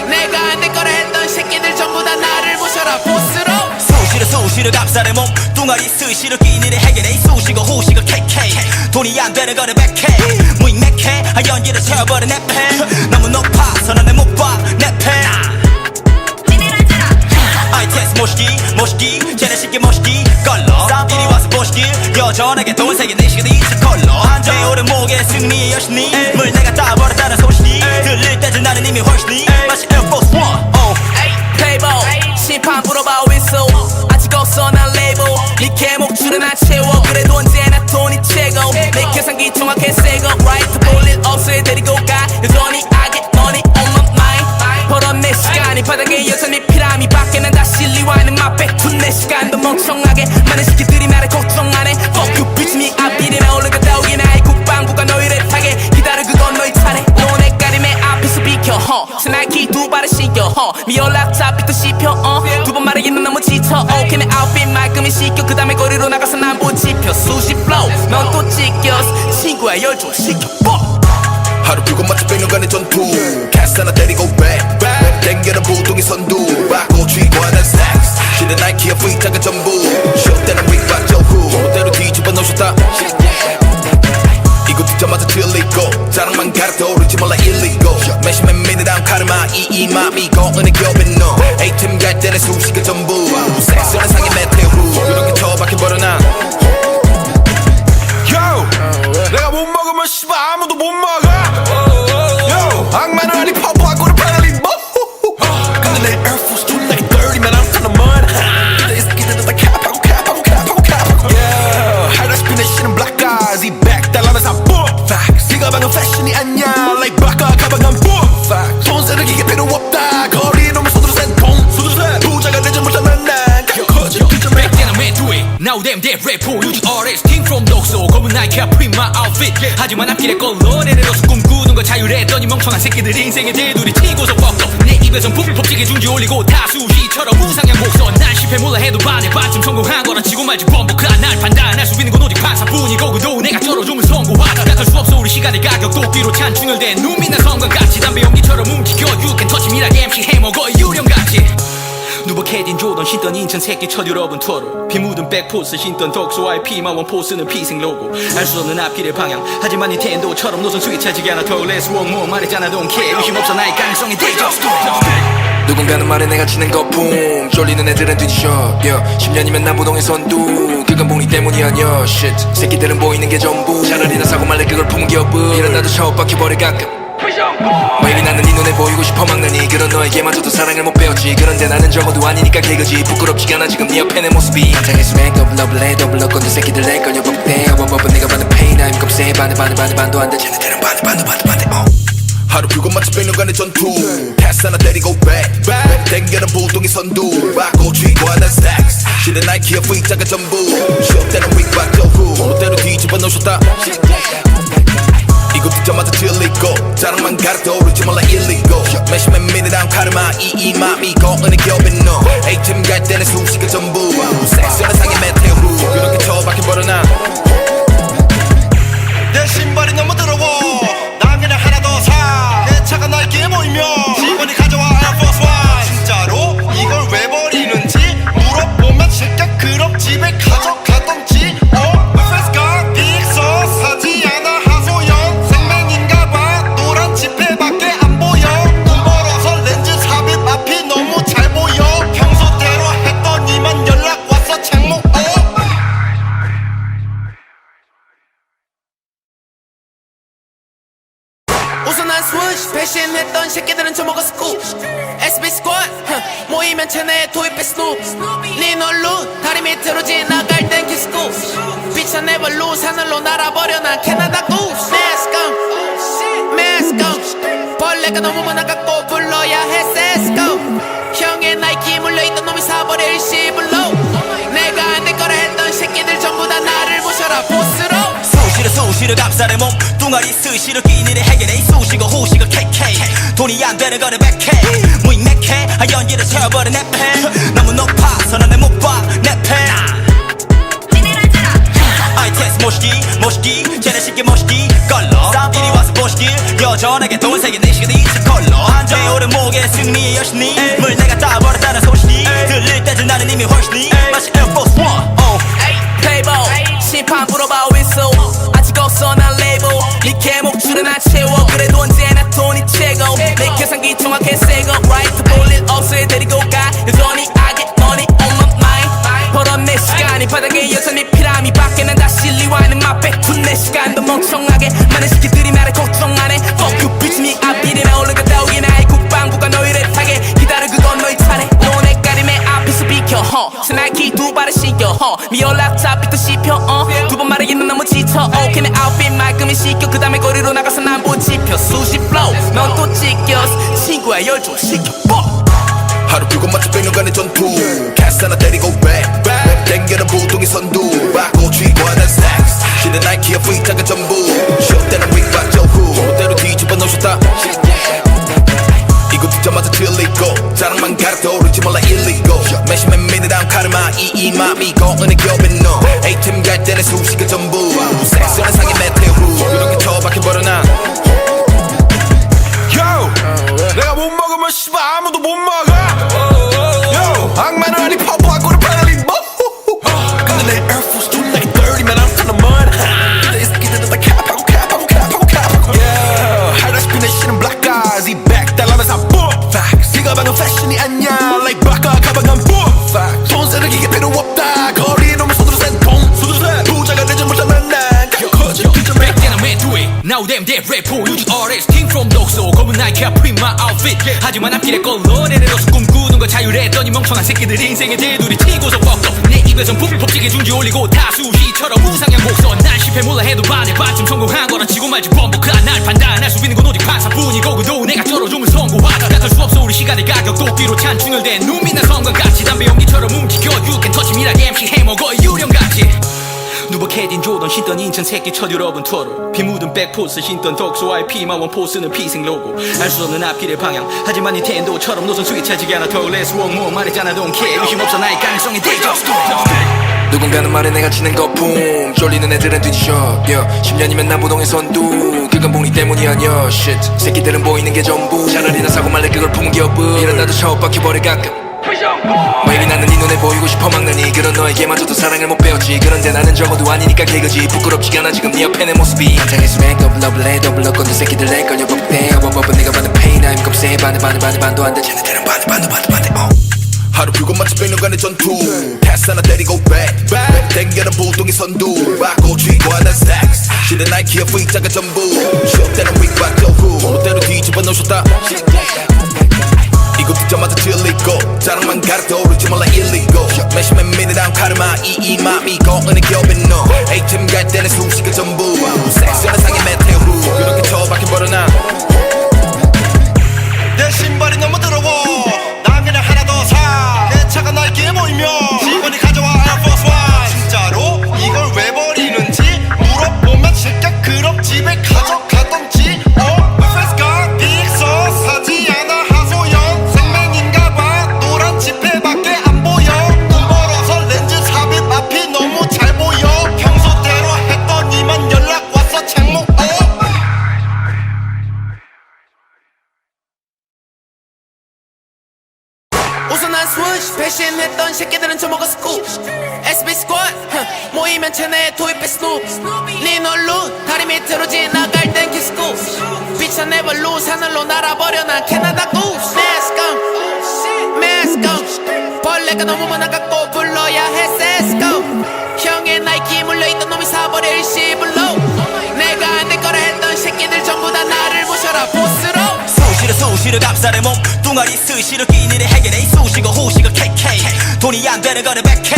내가 안 될 거라 했던 새끼들 전부 다 나를 모셔라 보스로 수시로 값싸는 몸 뚱아리 스시로 끼니를 해결해 수시고 후시고 KK 돈이 안 되는 거를 백해 무익맥해 연기를 채워버린 내패 너무 높아서 난 내 못 봐 내패 ITS 모시기 쟤네 쉽게 모시기 걸러 이리 와서 보시길 여전하게 돈 세게 내 시간이 저 컬러 내 오른 목에 승리의 여신이 물 내가 따버렸다는 소식이 들릴 때쯤 나는 이미 훨씬이 마치 Air Force One Playboy 심판 물어봐 윈소 아직 없어 난 레이블 네 개목줄은 안 채워 그래도 언제나 돈이 최고 내 계산기 정확해 새거 Right 볼일 없어 애 데리고 가 여전히 I get money on my mind 벌어 내 시간이 바닥에 여전히 피라미 밖에 난 다시 리와이는 my back to 내 시간도 멍청하게 많은 새끼들이 나를 걱정 안 해 Fuck you bitch me 앞일이나 올라갔다 오긴 아이 국방부가 너희를 타게 기다려 그건 너희 차례 너네 가림에 앞에서 비켜 새 나이키 두 발을 신겨 미 연락 잡히듯 씹혀 두 번 말하기는 너무 지쳐 오케이 내 아웃핏 말끔히 시켜 그 다음에 거리로 나가서 난 못 지펴 수시 플로우 넌 또 찢겼어 친구야 열중 시켜 하루 그것마치 100년간의 전투 캐스 하나 때리고 back 땡겨는 부동의 선두 받고 쥐고 하는 stacks 실은 나이키의 V자가 전부 쇼 때는 윙박 저후 때로 뒤집어 놓으셨다 이거 듣자마자 질리고 자랑만 가르쳐 오르지 몰라 일리고 매시맨 미니랑 카르마 이 맘이 거은의 겹인 너 A팀 갈 때는 수식의 전부 섹스는 상의 메테오 이렇게 처박혀버려 난 Yo 내가 못 먹으면 씨발 아무도 못 먹어 Yo 악마는 아니 퍼프하고는 빨리 뭐 근데 내 Air Force too like dirty man I'm kinda mud 근데 이 새끼들은 다 캡하고 Now damn that 래퍼 유지 RS Team from 독소 검은 나이키야 print my outfit 하지만 앞길에 걸러내려서 꿈꾸는 거 자유했더니 멍청한 새끼들 인생에 대두리 튀고서 뻑뻑 내 입에선 북극지게 중지 올리고 다수시처럼 우상향 곡선 난 실패 몰라 해도 반에 반쯤 성공한 거라 치고 말지 범벅한 날 판단할 수 있는 건 오직 판사뿐이고 그도 내가 쩔어주면 성공하다 약할 수 없어 우리 시간의 가격 도끼로 찬 충혈된 눈빛난 성광같이 담배 연기처럼 움직여 You can touch me like MC 해먹어 유령같이 누벅해진 조던 신던 인천 새끼 첫 유럽은 투어로 피 묻은 백포스 신던 덕소와의 피마원 포스는 피생 로고 알 수 없는 앞길의 방향 하지만 닌텐도처럼 노선 스위치하지게 하나 더 Let's walk more 말했잖아 don't care 의심 없어 나의 가능성이 대적 누군가는 말에 내가 치는 거품 쫄리는 애들은 뒤지셔 10년이면 남부동의 선두 그건 봉이 때문이 아니야 shit 새끼들은 보이는 게 전부 차라리 나 사고 말래 그걸 품은 기업은 이런 나도 샤워박혀버려 가끔 maybe 나는 네 눈에 보이고 싶어 막느니 그런 너에게마저도 사랑을 못 배웠지 그런데 나는 적어도 아니니까 개그지 부끄럽지가 않아 지금 네 옆에 내 모습이 한창했으면 더블 더블 건데 새끼들 내 걸려 법대 어버버버 내가 받는 페인 I'm 겁세 반도 안돼 쟤네들은 반도 하루 그것마치 100년간의 전투 캐스 하나 때리고 back 땡겨는 부동의 선두 받고 쥐고 하는 stacks 실은 나이키의 V자가 전부 시험 때는 윙박 저후 때로 뒤집어 놓으셨다 이거 듣자마자 질리고 자랑만 가르쳐 오르지 말라 일리고 매시맨 미니랑 카르마 이 맘이 거은의 겹인 너 A팀 갈 때는 수식의 전부 섹시한 상의 메테오 그렇게 처박혀버려 난 내 신발이 너무 더러워 난 그냥 하나 더 사 내 차가 나이키에 보이면 직원이 가져와 Air Force One 진짜로 이걸 왜 버리는지 물어보면 새끼야 그럼 집에 가져가던지 페스가 빅서 사지 않아 하소연 생맹인가봐 노란 지폐밖에 안 보여 눈 멀어서 렌즈 삽입 앞이 너무 잘 보여 평소대로 했더니만 연락 왔어 창목 우선 난 스위치 배신했던 새끼들은 저먹어 스쿱 SB 스쿼드 모이면 체내에 도입해 스눕 네 널루 다리 밑으로 지나갈 땐 키스쿱 빛은 never lose 하늘로 날아버려 난 캐나다 구스 Mask on 벌레가 너무 많아갖고 불러야 해 세스코 형의 나이키 물려있던 놈이 사버려 일시불로 내가 안 될 거라 했던 새끼들 전부 다 나를 모셔라 보스로 수시로 감싸는 몸 뚱아리 스시로 끼니를 해결해 수시고 후시고 KK 돈이 안 되는 거는 백해 무익맥해 연기를 채워버린 내패 너무 높아서 난 내 못 봐 내패 ITS 모시기 쟤네 쉽게 모시기 걸러 이리 와서 보시길 여전하게 동생의 내 시간이 이제 걸러 내 오른목에 승리의 여신이 물 내가 따버렸다는 소식이 들릴 때쯤 나는 이미 훨씬이 마치 Air Force One Playboy 심판 물어봐 윈소 아직 없어 난 레이블 네 개목줄은 안 채워 그래도 언제나 돈이 최고 내 계산기 정확해 새거 Right 볼일 없어 애 데리고 가 여전히 I get money on my mind 벌었네 시간이 바닥에 여전히 피라미 밖에 난 다시 리와이는 맛배 둔내 시간도 멍청하게 많은 새끼들이 나를 걱정 안해 Fuck you bitch 네 앞길에 나 올라갔다 오긴 나의 국방부가 너희를 타게 기다려 그건 너희 차례 너네 까림에 앞에서 비켜 새 나이키 두 발을 신겨 네 연락처 삐또 씹혀 두 번 말하기는 너무 지쳐 오케이 내 아웃핏 말끔히 시켜 그 다음에 거리로 나가서 난 못 지켜 수십 flow 넌 또 찢겼어 친구야 열 좀 시켜 하루 그것마치 100년간의 전투 캐스 하나 때리고 back 땡겨는 부동의 선두 받고 쥐고 하는 stacks 실은 나이키의 V자가 전부 시험 때는 윙박 저후 때로 뒤집어 놓으셨다 이거 듣자마자 질리고 자랑만 가르쳐 오르지 말라 일리고 매시맨 미니랑 카르마 이 맘이 거은의 겹인 너 A팀 갈 때는 수식의 전부 섹시한 상의 메테오 그렇게 처박혀버려 난 내가 못 먹으면 씨발 아무도 못 먹어 Yo 악마는 아니 퍼프하고는 파널리 뭐 근데 내 Air Force 존나 dirty만 I'm kinda mud 근데 이 새끼들은 다 캡하고 Yeah 하다시피 내 shit은 black eyes 이 $100 안 boom Facts 이 가방은 패션이 아니야 Like 바카 가방은 boom Facts 돈 쓰는 게 필요 없다 거리에 놓으면 손으로 센통 부자가 되지 못하면 난 커져 Back then I went through it Now damn that 래퍼 유지 RS Team from 독소 검은 나이키야 print my outfit 하지만 앞길에 걸러내려서 꿈꾸는 거 자유했더니 멍청한 새끼들 인생에 대두리 튀고서 뻑뻑 내 입에선 북극지게 중지 올리고 다수시처럼 우상향 곡선 난 실패 몰라 해도 반에 반쯤 성공한 거라 치고 말지 범벅한 날 판단할 수 있는 건 오직 판사뿐이고 그도 내가 쩔어주면 성공하다 약할 수 없어 우리 시간의 가격 도끼로 찬 충혈된 눈빛난 성광같이 담배 연기처럼 움직여 You can touch me like MC 해먹어 유령같이 신던 인천 새끼 첫 유럽은 투어로 피 묻은 백포스 신던 독소와의 피마원 포스는 피생 로고 알 수 없는 앞길의 방향 하지만 닌텐도처럼 노선 수위 차지게 하나 더 less one more 말했잖아 don't care 의심 없어 나의 가능성이 대적 누군가는 말해 내가 치는 거품 쫄리는 애들은 뒤지셔 10년이면 나부동의 선두 그건 봉이 때문이 아니야 shit 새끼들은 보이는 게 전부 차라리 나 사고 말래 그걸 품은 기업은 이러다도 샤워박혀버려 가끔 maybe 나는 네 눈에 보이고 싶어 막느니 그런 너에게마저도 사랑을 못 배웠지 그런데 나는 적어도 아니니까 개그지 부끄럽지가 않아 지금 네 옆에 내 모습이 한장에서 랭 더블러블레 더블러건도 새끼들 내 걸려 법대 어버버버 네가 받는 페인 I'm 곱세 반도 안돼 쟤네들은 반대 하루 붉은 마치 100년간의 전투 패스 하나 때리고 back 땡겨는 보통의 선두 바꿔 쥐고 하는 stacks 실은 나이키의 V자가 전부 쉬었다는 윙박 저후 멋대로 뒤집어 놓으셨다 이거 듣자마자 질리고 자랑만 가르쳐 오르지 말라 illegal 매시맨 미니랑 카르마 이 맘이 거은의 겹인 너 A팀 갈 때는 숨쉬가 전부 섹스는 상의 메테오 그렇게 처박혀 버려나 내 신발이 너무 더러워 난 그냥 하나 더 사 내 차가 나이키에 보이면 직원이 가져와 Air Force One 진짜로 이걸 왜 버리는지 물어보면 새끼야 그럼 집에 가져가던지 Let's go 빅서 사지 않아 하소연 생맹인가봐 노란 지폐밖에 안 보여 눈 멀어서 렌즈 삽입 앞이 너무 잘 보여 평소대로 했더니만 연락 왔어 창목 우선 난 스위치 배신했던 새끼들은 저먹어 스쿱 SB 스쿼드 모이면 체내에 도입해 스눕 네 널루 다리 밑으로 지나갈 땐 키스쿠 빛은 never lose 하늘로 날아버려 난 캐나다 구스 Mask on 벌레가 너무 많아갖고 불러야 해 세스코 형의 나이키 물려있던 놈이 사버려 일시불로 내가 안 될 거라 했던 새끼들 전부 다 나를 모셔라 보스로 수시로 감싸내 몸 뚱아리 스시로 끼니를 해결해 수시고 후시고 KK 돈이 안 되는 거는 백해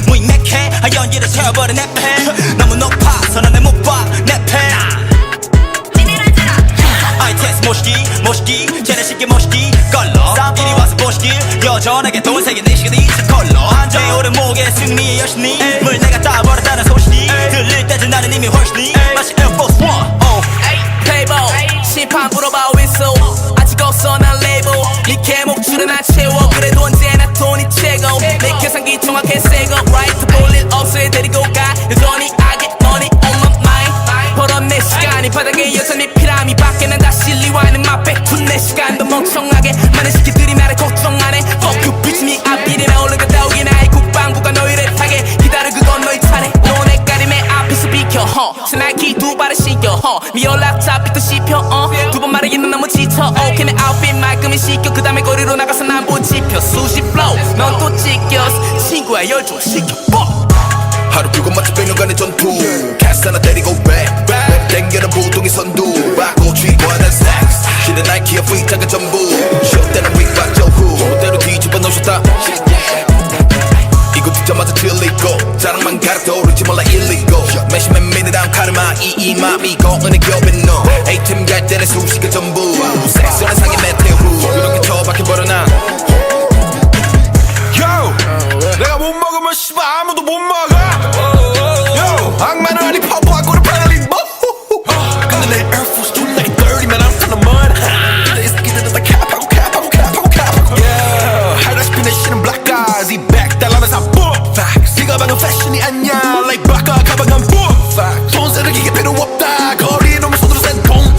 무익맥해 연기를 채워버린 내패 너무 높아서 난 내 못봐내 패 아이테스 모시기 쟤네 쉽게 모시기 걸러 이리 와서 보시길 여전하게 돈세게 내 시간이 저 컬러 내 오른 목에 승리의 여신이 물 내가 따버렸다는 소식이 들릴 때쯤 나는 이미 훨씬이 마치 Air Force One 플레이보이 심판 물어봐 윈소 아직 없어 난 레이블 네 개목줄은 안 채워 그래도 언제나 돈이 최고 내 계산기 정확해 새거 right 볼일 없어 데리고 가 여전히 I get money on my mind 벌었 내 시간이 바닥에 여전히 피라미 밖에는 다시 리와이는 맛백 둔내 시간도 멍청하게 많은 새끼들이 나를 걱정 안해 Fuck you bitch me I beat it 올라갔다 오긴 나의 국방부가 너희를 타게 기다려 그건 너희 차례 너네 가림에 앞에서 비켜 새 나이키 두 발을 신겨 네 연락 잡히도 씹혀 두 번 말하기는 너무 지쳐 오케이 내 아웃핏 말끔히 시켜 그 다음에 거리로 나가서 난 못 지펴 수시 플로우 넌 또 찢겼어 친구야 열중 시켜 하루 붉은 마치 100년간의 전투 패스 하나 때리고 back 땡겨는 보통의 선두 바꿔 쥐고 하는 stacks 실은 나이키의 V자가 전부 쉬었다는 윙박 저후 멋대로 뒤집어 놓으셨다 이거 듣자마자 질리고 자랑만 가르쳐 오르지 말라 illegal 매시맨 미니랑 카르마 이 맘이 거은의 겹인 너 A팀 갈 때는 수시가 전부 섹스는 상의 메테오 그렇게 처박혀 버려나 Yo 내가 못 먹으면 씨발 아무도 못 먹어 Yo 악마는 아니 퍼프하고는 빨리 먹 근데 내 Air Force 2 like 30 man I'm from the mud 근데 이 새끼들은 다 캡하고 Yeah 하다시피 내 신은 black eyes 이 back 달라면서 boom facts 이 가방은 패션이 아니야 like 바카 가방은 boom facts 돈 쓰는 기계 필요 없다 거리에 놈을 손으로 센돈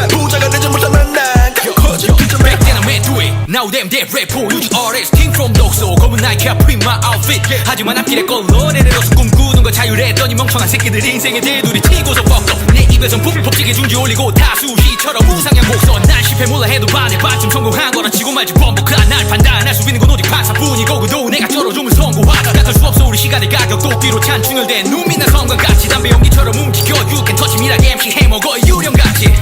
부자가 되지 못하는 난 거짓 기점에 Back then I made do it Now damn dead rap for you RS King from 독소 검은 나이키 print my outfit 하지만 앞길에 걸러 내려서 꿈꾸는 거 자유했더니 멍청한 새끼들 인생에 대두리 튀고서 뻑뻑 내 입에선 법칙에 중지 올리고 다수시처럼 우상향 곡선 난 실패 몰라 해도 반에 반쯤 성공한 거라 치고 말지 범벅한 날 판단할 수 있는 건 오직 판사뿐이고 그도 내가 쩔어주면 성공하다 깎을 수 없어 우리 시간의 가격 도끼로 찬 충혈된 눈 빛난 성광같이 담배 연기처럼 움직여 You can touch me like MC 해먹어 유령같이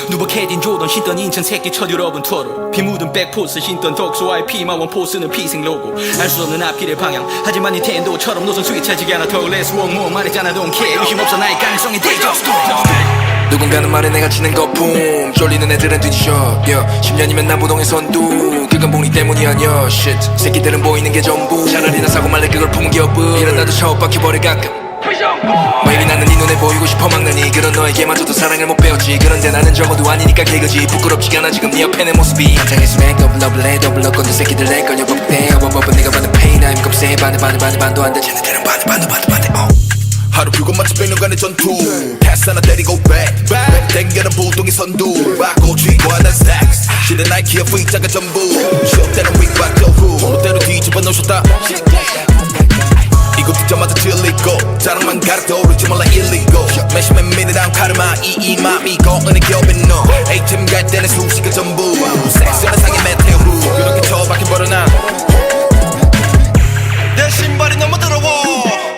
누벅해진 조던 신던 인천 새끼 첫 유럽은 투어로 피 묻은 백포스 신던 독소와의 피마원 포스는 피생 로고 알 수 없는 앞길의 방향 하지만 닌텐도처럼 노선 수위 차지게 하나 더 less one more 말했잖아 don't care 의심 없어 나의 가능성이 대적 누군가는 말해 내가 치는 거품 쫄리는 애들은 뒤지셔 10년이면 나부동의 선두 그건 봉이 때문이 아니야 shit 새끼들은 보이는 게 전부 차라리 나 사고 말래 그걸 품은 기업은 이러다도 샤워박혀버려 가끔 maybe 나는 네 눈에 눈에 보이고 싶어 막느니 그런 너에게마저도 사랑을 못 배웠지. 그런데 나는 적어도 아니니까 개그지. 부끄럽지가 않아 지금 네 옆에 내 모습이. 한창에서 메이크업 러블 해 더블 건들 새끼들 내 걸려 법대 어버버버 내가 받는 페인 I'm 겁세 반도 안돼 쟤네들은 반도 하루 그것마치 100년간의 전투 패스 하나 때리고 back 땡겨는 보통의 선두 받고 쥐고 하는 스택스 실은 나이키의 V자가 전부 시험 때는 윙박 저후 멋대로 뒤집어 놓으셨다 이거 듣자마자 질리고 자랑만 가르쳐 오르지 말라 일리고 매시맨 미니랑 카르마 이 맘이 거은의 겹인 너 A팀 갈 때는 수식의 전부 섹스는 상의 메테오 그렇게 처박힌 버려나 내 신발이 너무 더러워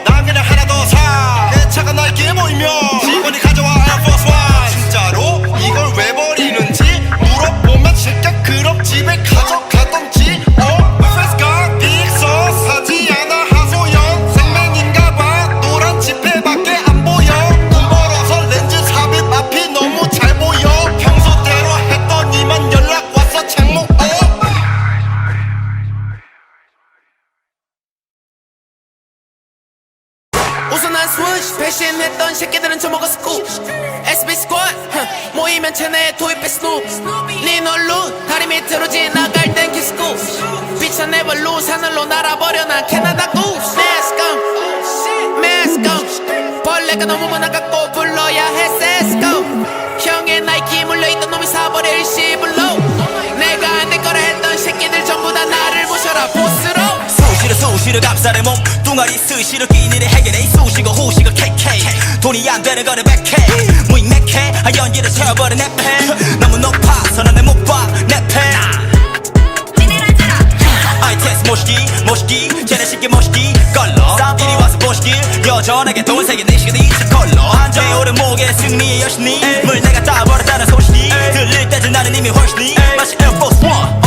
난 그냥 하나 더 사 내 차가 나이키에 보이면 직원이 가져와 에어포스 원 진짜로 이걸 왜 버리는지 물어보면 새끼야 그럼 집에 가져가던지 페스가 빅서 사지 않아 하소연 생맨인가봐 노란 지폐밖에 안 보여 눈 벌어서 렌즈 삽입 앞이 너무 잘 보여 평소대로 했더니만 연락 왔어 창모 우선 난 스위시 배신했던 새끼들은 저먹어 스쿱 SB 스쿼드 모이면 체내에 도입해 스눕 네 놀루 다리 밑으로 지나갈 땐 키스쿱 빛은 never lose 하늘로 날아버려 난 캐나다 구스 Let's go 벌레가 너무 많아갖고 불러야 해 Let's go 형의 나이키 물려있던 놈이 사버려 일시불로 내가 안 될 거라 했던 새끼들 전부 다 나를 모셔라 보스로 수시로 감싸는 몸 뚱아리 스시로 끼니를 해결해 수시고 후시고 KK 돈이 안 되는 거는 100K 무익맥해 연기를 채워버린 내패 너무 높아서 난 내 못 봐 내패 아이테스 모시기 쟤네 쉽게 모시기 걸러 이리 와서 보시길 여전하게 돈세게 내 시간이 걸러 내 오른 목에 승리의 여신이 물 내가 따버렸다는 소식이 들릴 때쯤 나는 이미 훨씬이 마치 에어포스 원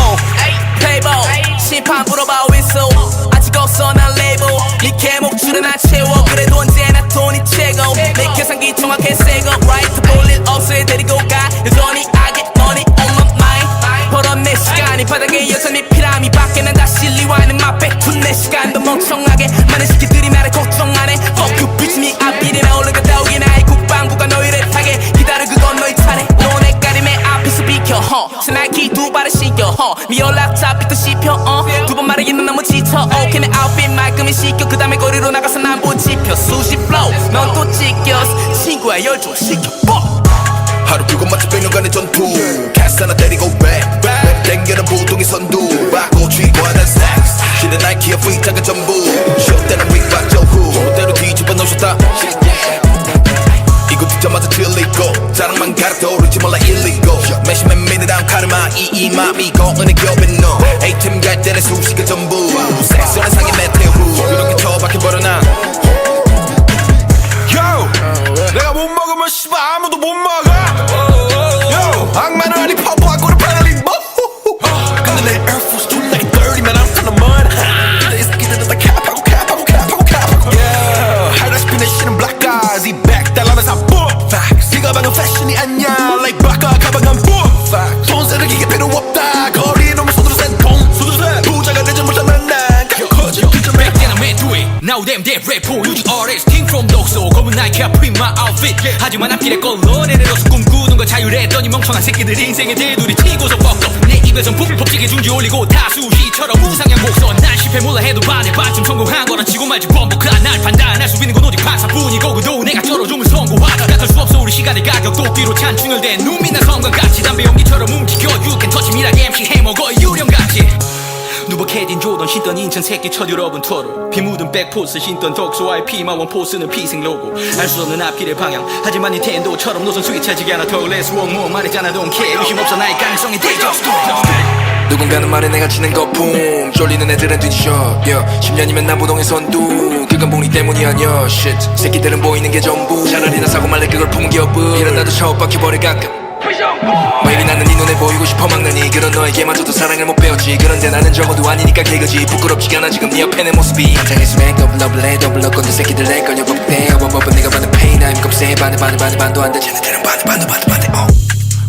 플레이보이 심판 불어봐 윈소 아직 없어 난 레이블 네 개목줄은 안 채워 그래도 언제나 돈이 최고 내 계산기 정확해 새거 right 볼일 없어 데리고 가 여전히 I get money on my mind 벌었 내 시간이 바닥에 여전히 피라미 밖에 난 다시 리와이는 맛배 둔내 시간도 멍청하게 많은 새끼들이 나를 걱정 안해 Fuck you bitch me 앞일이나 올라갔다 오기 나의 국방부가 너희를 타게 기다려 그건 너희 차례 너네 가림에 앞에서 비켜 스나이키 두 발을 신겨 미 연락 잡히도 씹혀 두 번 말하기는 너무 지쳐 오케이 내 아웃핏 말끔히 시켜 그 다음에 거리로 나가서 난 못 지켜 수시 플로우 넌 또 찢겼어 친구야 열중 시켜 하루 그것마치 100년간의 전투 캐스 하나 때리고 back 땡겨는 보통의 선두 받고 쥐고 하는 스택스 실은 나이키의 V자가 전부 시험 때는 윙박 저후 멋대로 뒤집어 놓으셨다 이거 듣자마자 질리고 자랑만 가르쳐 오르지 말라 일리고 매시맨 미니랑 카르마 이 맘이 거은의 겹인 너 A팀 갈 때는 수식의 전부 섹스는 상의 메테오 그렇게 처박힌 버려나 내가 못 먹으면 씨발 아무도 못 먹어 Yo, 악마는 아니 퍼프하고는 패널링 근데 내 에어포스 too late dirty만 I'm from the mud 근데 이 새끼들은 다 캡하고 Yeah, 하다시피 내 신은 black eyes 이 $100면 boom facts 이 가방은 패션이 아니야 like 바카 가방은 boom facts 돈 쓰레기가 필요 없다 거리에 놓으면 손으로 센통 부자가 되지 못하면 난 커져 Back then I went through it Now damn dead 래퍼 유지 RS Team from 독소 검은 나이키야 print my outfit 하지만 앞길에 걸러 내려서 꿈꾸는 거 자유했더니 멍청한 새끼들 인생에 대두리 튀고서 fucked up 내 입에선 법칙에 중지 올리고 다수시처럼 우상향 목선 난 실패 몰라 해도 반쯤 성공한 거란 치고 말지 범벅한 날 판단할 수 있는 건 오직 판사뿐이고 그도 내가 쩔어주면 성공하다 약할 수 없어 우리 시간의 가격 도끼로 찬 충혈된 눈 빛난 성광같이 담배 연기처럼 움직여 You can touch me like MC 해먹어 유령같이 누벅해진 조던 신던 인천 새끼 첫 유럽은 토로 피 묻은 백포스 신던 덕소와의 피마원 포스는 피생 로고 알 수 없는 앞길의 방향 하지만 닌텐도처럼 노선 스위치하지가 않아 더 less walk more 말했잖아 don't care 의심 없어 나의 가능성에 대적 누군가는 말해 내가 치는 거품 쫄리는 애들은 뒤지셔 10년이면 남부동의 선두 그건 봉리 때문이 아니야 shit 새끼들은 보이는 게 전부 차라리 나 사고 말래 그걸 품은 기업은 이런다도 샤워박혀버려 가끔 maybe 나는 네 눈에 보이고 싶어 막느니 그런 너에게마저도 사랑을 못 배웠지 그런데 나는 적어도 아니니까 개그지 부끄럽지가 않아 지금 네 옆에 내 모습이 한창에서 메이크업 러블 해 더블 건들 새끼들 내 걸려 법대 어버버버 내가 받는 페인 I'm 겁세 반도 안돼 쟤네들은 반도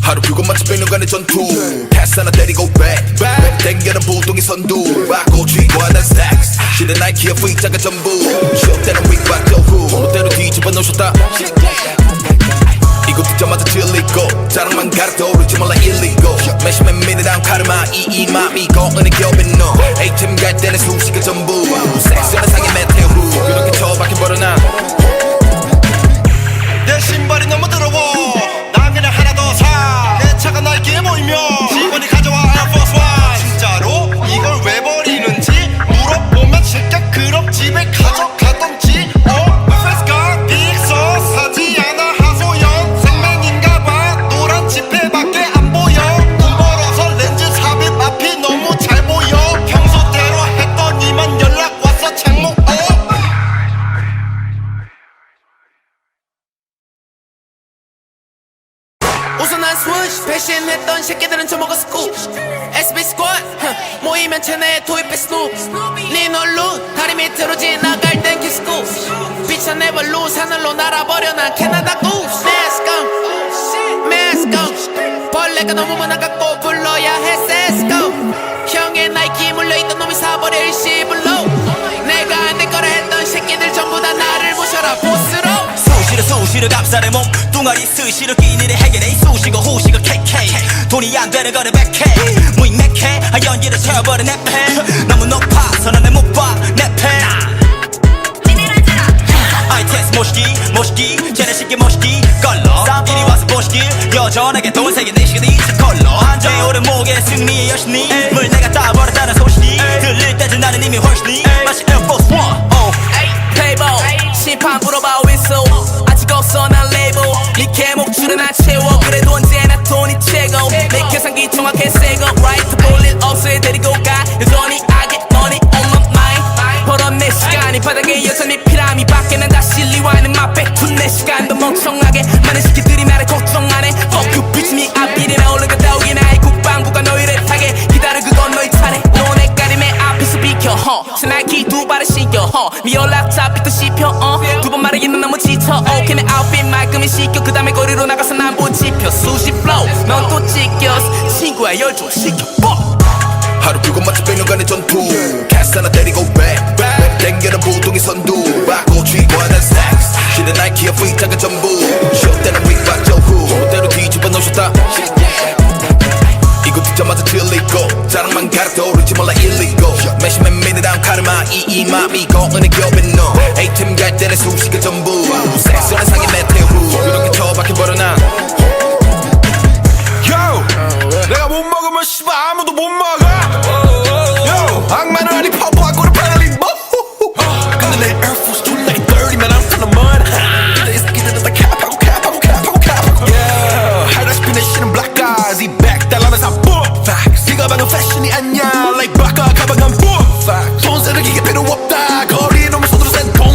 하루 그것마치 100년간의 전투 패스 하나 때리고 back 땡겨는 부동의 선두 받고 쥐고 하는 stacks 실은 나이키의 V자가 전부 쉬업 때는 윙박 저후 때로 뒤집어 놓으셨다 이거 듣자마자 질리고 자랑만 가르쳐 오르지 말라 일리고 매시맨 미니랑 카르마 이 맘이 거은의 겹인 너 A팀 갈 때는 수식의 전부 섹스는 상의 메테오 이렇게 처박혀 버려나 내 신발이 너무 더러워 난 그냥 하나 더 사 내 차가 나이키에 보이면 직원이 가져와 Air Force One 진짜로 이걸 왜 버리는지 물어보면 새끼야 그럼 집에 가져가던지 회사가 빅서 사지 않아 하소연 생맨인가봐 노란 지폐밖에 안 보여 눈 멀어서 렌즈 삽입 앞이 너무 잘 보여 평소대로 했더니만 연락 왔어 창목 우선 난 스위치 배신했던 새끼들은 저먹어 스쿱 SB 스쿼드 모이면 체내에 도입해 스눕 네 놀루 다리 밑으로 지나갈 땐 키스쿱 비쳐 네버 루스 하늘로 날아버려 난 캐나다 구스 Let's go 벌레가 너무 많아갖고 불러야 해 Let's go 형의 나이키 물려있던 놈이 사버려 일시불로 내가 안 될 거라 했던 새끼들 전부 다 나를 모셔라 보스로 수시로 감싸는 몸 뚱아리 스시로 끼니를 해결해 수시고 후시고 KK 돈이 안 되는 거는 100K 무익맥해 연기를 채워버린 내패 너무 높아서 넌 내 못 봐 내패 아이테스 모시기 쟤네 쉽게 모시기 걸러 이리 와서 보시길 여전하게 돈세게 내 시간이 이제 걸러 내 오른목에 승리의 여신이 물 내가 따버렸다는 소식이 들릴 때쯤 나는 이미 훨씬이 마치 Air Force One 플레이보이 심판 물어봐 윈소 아직 없어 난 레이블 네 개목줄은 안 채워 그래도 언제나 돈이 최고 내 계산기 정확해 새거 Right 볼일 없어 데리고 가 여전히 I get money on my mind 벌었 내 시간이 바닥에 여전히 피라미 밖에는 다시 리와이는 my back to 내 시간도 멍청하게 많은 새끼들이 나를 걱정 안해 Fuck you bitch me 앞길이나 올라가다 오긴 나의 국방부가 너희를 타게 기다려 그건 너희 차례 너네 가림에 앞에서 비켜 나이키 두 발을 신겨 네 연락 잡히도 씹혀 두 번 말하기는 너무 지쳐 오케이 내 아웃핏 말끔히 시켜 그 다음에 거리로 나가서 난 못 지펴 수시 플로우 넌 또 찢겼어 친구야 열 좀 시켜 하루 그것마치 100년간의 전투 캐스 하나 때리고 back 땡겨는 부동의 선두 받고 쥐고 하는 stacks 실은 나이키의 V자가 전부 쉬업 때는 윙박 저후 때로 뒤집어 놓으셨다 이거 듣자마자 질리고 자랑만 가르쳐 오르지 말라 일리고 매시맨 미니랑 카르마 이 맘이 거은의 겹인 너 A팀 갈 때는 수식의 전부 섹스는 상의 메테오 이렇게 처박혀 버려나 Yo 내가 못 먹으면 씨발 아무도 못 먹어 Yo 악마는 아니 퍼프하고는 빨리 뭐 근데 내 Air Force too late dirty man I'm from the mud 근데 이 새끼들은 다 캡하고 Yeah 하다시피 내 씨는 black eyes 이 back 달라면서 boom facts 이거 방금 패션이 아니야 like 바카 가방은 boom facts 돈 쓰는 기계 필요 없다 거리에 놈을 손으로 센통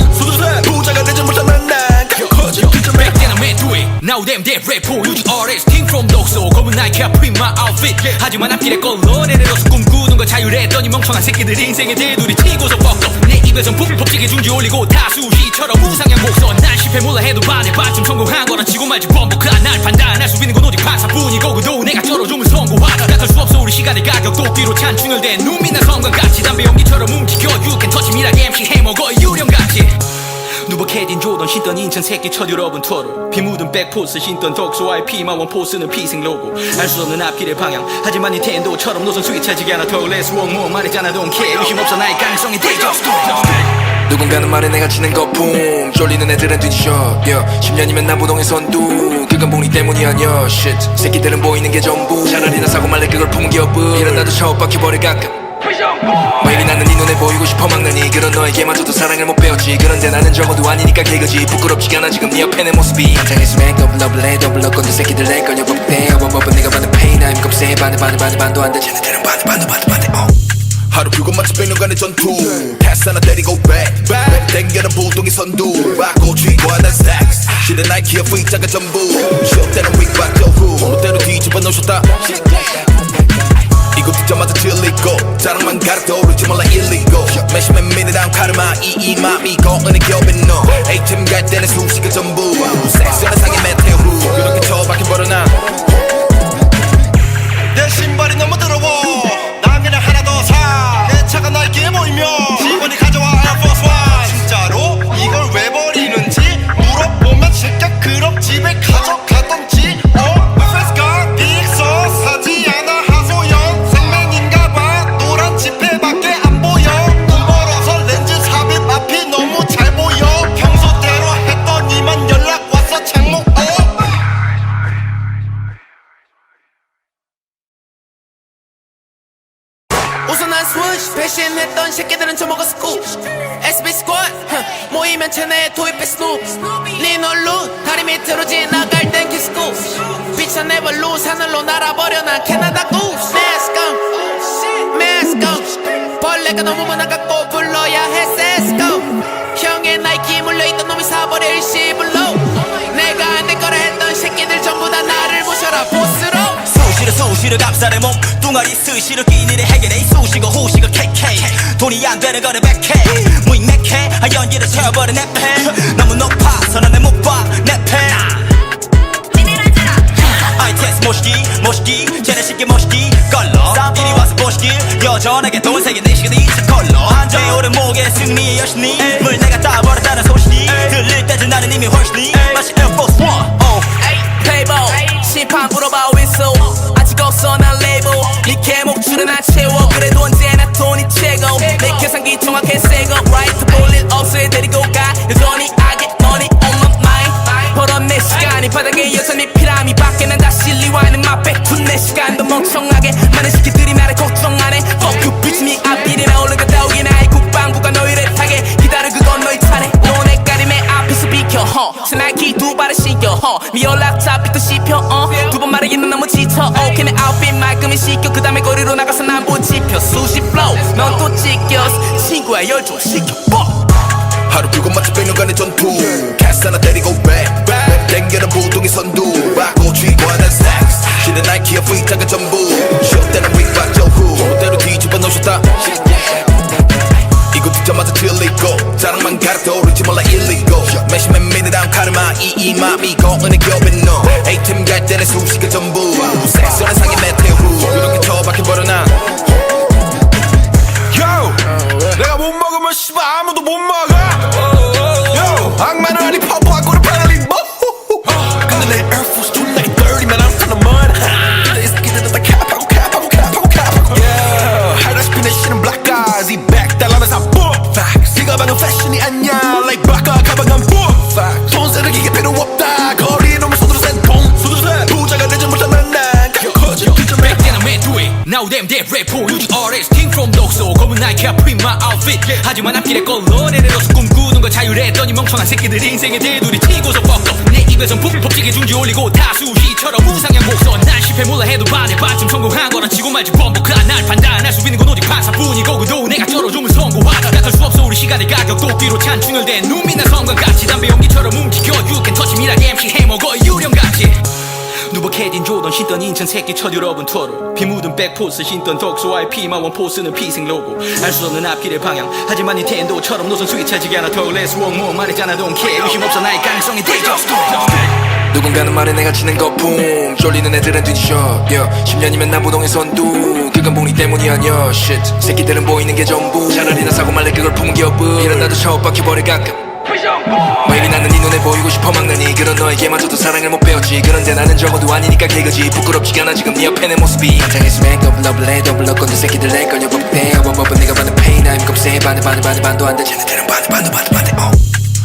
부자가 되지 못하면 난 거짓 기점 Back then I meant to it Now damn that rap for you artist Team from 독소 검은 나이키 print my outfit 하지만 앞길에 걸러 내려서 꿈꾸는 거 자유했더니 멍청한 새끼들 인생에 대두리 튀고서 뻑뻑 내 입에선 북지게 중지 올리고 다수희처럼 우상향 곡선 난 실패 몰라 해도 반에 반쯤 성공한 거라 치고 말지 번복한 날 판단할 수 있는 건 오직 판사뿐이고 그도 내가 쩔어주면 성공하다 닦을 수 없어 우리 시간의 가격 도끼로 찬 충혈된 눈 빛난 성광같이 담배 연기처럼 움직여 You can touch me like MC 해먹어 유령같이 누벅해진 조던 신던 인천 새끼 첫 유럽은 투어로 피 묻은 백포스 신던 독소 IP만 원포스는 피생 로고 알 수 없는 앞길의 방향 하지만 닌텐도처럼 노선 숙이 차지게 하나 더 Let's walk more 말했잖아 don't care 의심 없어 나의 가능성이 대적 누군가는 말에 내가 치는 거품 쫄리는 애들은 뒤지셔 10년이면 나부동의 선두 그건 봉리 때문이 아니야 shit 새끼들은 보이는 게 전부 차라리 나 사고 말래 그걸 품은 기업은 이런 나도 처박혀버려 가끔 매일이 나는 네 눈에 보이고 싶어 막느니 그런 너에게마저도 사랑을 못 배웠지 그런데 나는 적어도 아니니까 개그지 부끄럽지가 않아 지금 네 옆에 내 모습이 현장에서 왜 더블 해 더블 건들 새끼들 내 걸려 법대 어버버버 내가 받는 페인 I'm 겁세 반도 안돼 쟤네들은 반도 하루 그것마치 100년간의 전투 패스 하나 때리고 back 땡겨는 부동의 선두 받고 쥐고 하는 stacks 실은 나이키의 V자가 전부 쉬업 때는 윙박 저후 때로 뒤집어 놓으셨다 이거 듣자마자 질리고 자랑만 가르쳐 오르지 말라 일리고 매시맨 미니랑 카르마 이 맘이 거은의 겹인 너 A팀 갈 때는 수식의 전부 섹스는 상의 메테오 이렇게 처박혀 버려나 내 신발이 너무 더러워 난 그냥 하나 더 사 내 차가 나이키에 보이면 직원이 가져와 에어포스 원 진짜로 이걸 왜 버리는지 물어보면 새끼야 그럼 집에 가져가던지 회사가 빅서 사지 않아 하소연 생맨인가봐 노란 지폐밖에 안 보여 돈 벌어서 렌즈 삽입 앞이 너무 잘 보여 평소대로 했더니만 연락 왔어 창목 우선 난 스위시 배신했던 새끼들은 저먹어 스쿱 SB 스쿼드 모이면 체내에 도입해 스눕 리놀루 다리 밑으로 지나갈 땐 키스쿱 빛은 never lose 하늘로 날아버려 난 캐나다 구스 Let's go 벌레가 너무 많아갖고 불러야 해 Let's go 형의 나이키 물려있던 놈이 사버려 일시불로 내가 안 될 거라 했던 새끼들 전부 다 나를 모셔라 보스로 수시로 감싸는 몸 뚱아리 스시로 끼니를 해결해 수시고 후시고 KK 돈이 안 되는 거는 백해 무익맥해 연기를 채워버린 내패 너무 높아서 난 내 못 봐 내패 ITS 모시기 쟤네 쉽게 모시기 걸러 이리 와서 보시길 여전하게 돈 세게 내 시간이 걸러 내 오른 목에 승리의 여신이 물 내가 따버렸다는 소식이 들릴 때쯤 나는 이미 훨씬이 마치 에어포스 원 플레이보이 심판 불어봐 윈소 아직 없어 난 레이블 네 개목 줄은 안 채워 그래도 언제나 돈이 최고 내 계산기 정확해 새거 Right 볼일 없어 애 데리고 가 여전히 I get money on my mind 벌어 내 시간이 바닥에 여전히 피라미 밖에 난 다시 리와이는 맛배 내 시간도 멍청하게 많은 새끼들이 나를 걱정 안해 Fuck you bitch me 앞일이나 올라갔다 오긴 나의 국방부가 너희를 타게 기다려 그건 너희 차례 너네 가림에 앞에서 비켜 새 나이키 두 발을 신겨 미 연락 잡히듯 씹혀 두 번 말하기는 너무 지쳐 오케이 내 아웃핏 말끔히 시켜 그 다음에 거리로 나가서 난 못 지켜 수시 플로우 넌 또 찢겼어 친구야 열중 시켜 하루 그것 마치 100년간의 전투 캐스 하나 때리고 back 땡겨는 보통의 선두 받고 쥐고 하는 스택스 신의 나이키와 프리타가 전부 쇼 때는 윙박 저후 그대로 뒤집어 놓으셨다 이거 듣자마자 들리고 자랑만 가르쳐 오르지 말라 일리고 매시맨 미니다운 카르마 이 맘이 거은의 겹인 너 A팀 갈 때는 수식의 전부 색소는 상의 메테오 그렇게 처박혀버려 난 Yo 내가 못 먹으면 씨발 아무도 못 먹어 Yo 악마는 아니 퍼프하고는 빨리 뭐 근데 내 Air Force too late dirty man I'm kinda mud 근데 이 새끼들은 다 캡하고 Yeah 하다시피 내 씨는 black eyes 이 back 달라면서 boom Facts 네가 봐도 패션이 아니야 Like 바꿔 가방은 boom Facts 돈 쓰는 기계 필요 없다 거리에 놈을 손으로 센돈 부자가 되지 못하면 난 커져 Back then I meant to it Now damn that rap 보여준 RS Team from 독소 검은 나이키야 print my outfit 하지만 앞길에 걸러 내려서 꿈꾸는 거 자유했더니 멍청한 새끼들 인생에 대두리 튀고서 뻑뻑 내 입에선 법칙에 중지 올리고 다수시처럼 우상향 곡선 난 실패 몰라 해도 반에 반쯤 성공한 거라 치고 말지 범벅한 날 판단할 수 있는 건 오직 판사뿐이고 그도 내가 쩔어주면 성공하다 나갈 수 없어 우리 시간의 가격 도끼로 찬 충혈된 눈빛난 성광같이 담배 연기처럼 움직여 You can touch me like MC 해먹어 유령같이 누벅해진 조던 신던 인천 새끼 첫 여러분 터로 피 묻은 백포스 신던 덕소와의 피마원 포스는 피생 로고 알 수 없는 앞길의 방향 하지만 닌텐도처럼 노선 스위치 차지게 하나 더 Let's walk more 말했잖아 don't care 의심 없어 나의 가능성이 대적 누군가는 말해 내가 치는 거품 쫄리는 애들은 뒤지셔 10년이면 남부동의 선두 그건 봉리 때문이 아니야 Shit 새끼들은 보이는 게 전부 차라리 나 사고 말래 그걸 품은 기업은 이런다도 샤워박혀버려 가끔 maybe 나는 네 눈에 보이고 싶어 막느니 그런 너에게마저도 사랑을 못 배웠지 그런데 나는 적어도 아니니까 개그지 부끄럽지가 않아 지금 네 옆에 내 모습이 한창에서 더블 더블 건데 새끼들 내 걸려 법대 어버버버 내가 받는 페인 I'm 겁세 반도 안돼 쟤네들은 반대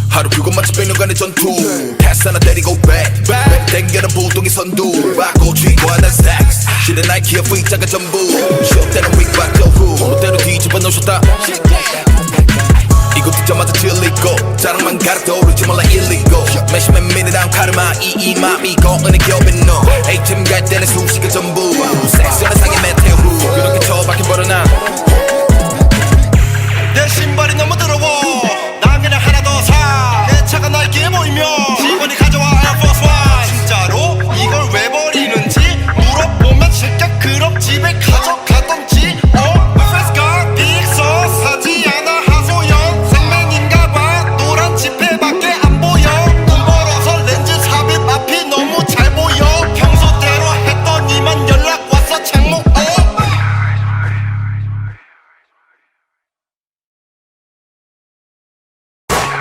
하루 그것 마치 100년간의 전투 캐스 하나 때리고 back 땡겨는 보통의 선두 받고 쥐고 하는 스택스 신의 나이키와 프리타가 전부 쇼 때는 윙박 저후 그대로 뒤집어 놓으셨다 이거 듣자마자 질리고 자랑만 가르쳐 오르지 말라 일리고 매시맨 미니다운 카르마 이 맘이 거은의 겹인 너 A팀 갈 때는 수식의 전부 색소는 상의 메테오 그렇게 처박혀버려 난 내 신발이 너무 더러워 난 그냥 하나 더 사 내 차가 나이키에 보이면 직원이 가져와 에어포스 원 진짜로 이걸 왜 버리는지 물어보면 새끼야 그럼 집에 가져가던지 회사가 빅서 사지 않아 하소연 생맨인가봐 노란 지폐밖에 안 보여 돈 벌어서 렌즈 삽입 앞이 너무 잘 보여 평소대로 했더니만 연락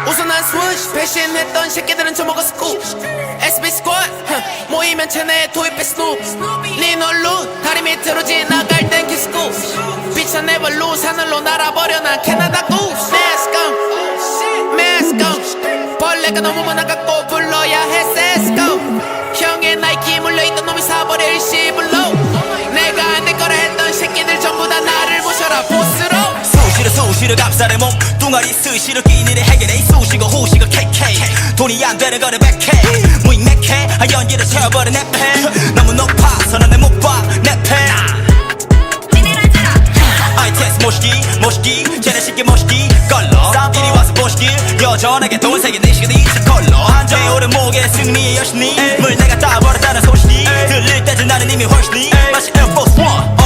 우선한 스위치 배신했던 새끼들은 저먹어 스쿱 SB 스쿼드 모이면 체내에 도입해 스눕 리놀루 다리 밑으로 지나갈 땐 키스쿱 비천 네버 루스 하늘로 날아버려 난 캐나다 구스 Let's go 벌레가 너무 많아갖고 불러야 해 Let's go 형의 나이키 물려있던 놈이 사버려 일시불로 내가 안 될 거라 했던 새끼들 전부 다 나를 모셔라 보스로 수시로 값싸는 몸 뚱아리 스시로 끼니를 해결해 수시고 후시고 KK 돈이 안 되는 거를 백해 무익맥해 연기를 채워버린 내패 너무 높아서 넌 내 못 봐 내패 ITS 모시기 쟤네 쉽게 모시기 걸러 이리 와서 보시길 여전하게 돈세게 내 시간이 이제 걸러 내 오른목에 승리의 여신이 물 내가 따버렸다는 소식이 들릴 때쯤 나는 이미 훨씬이 마치 에어포스 원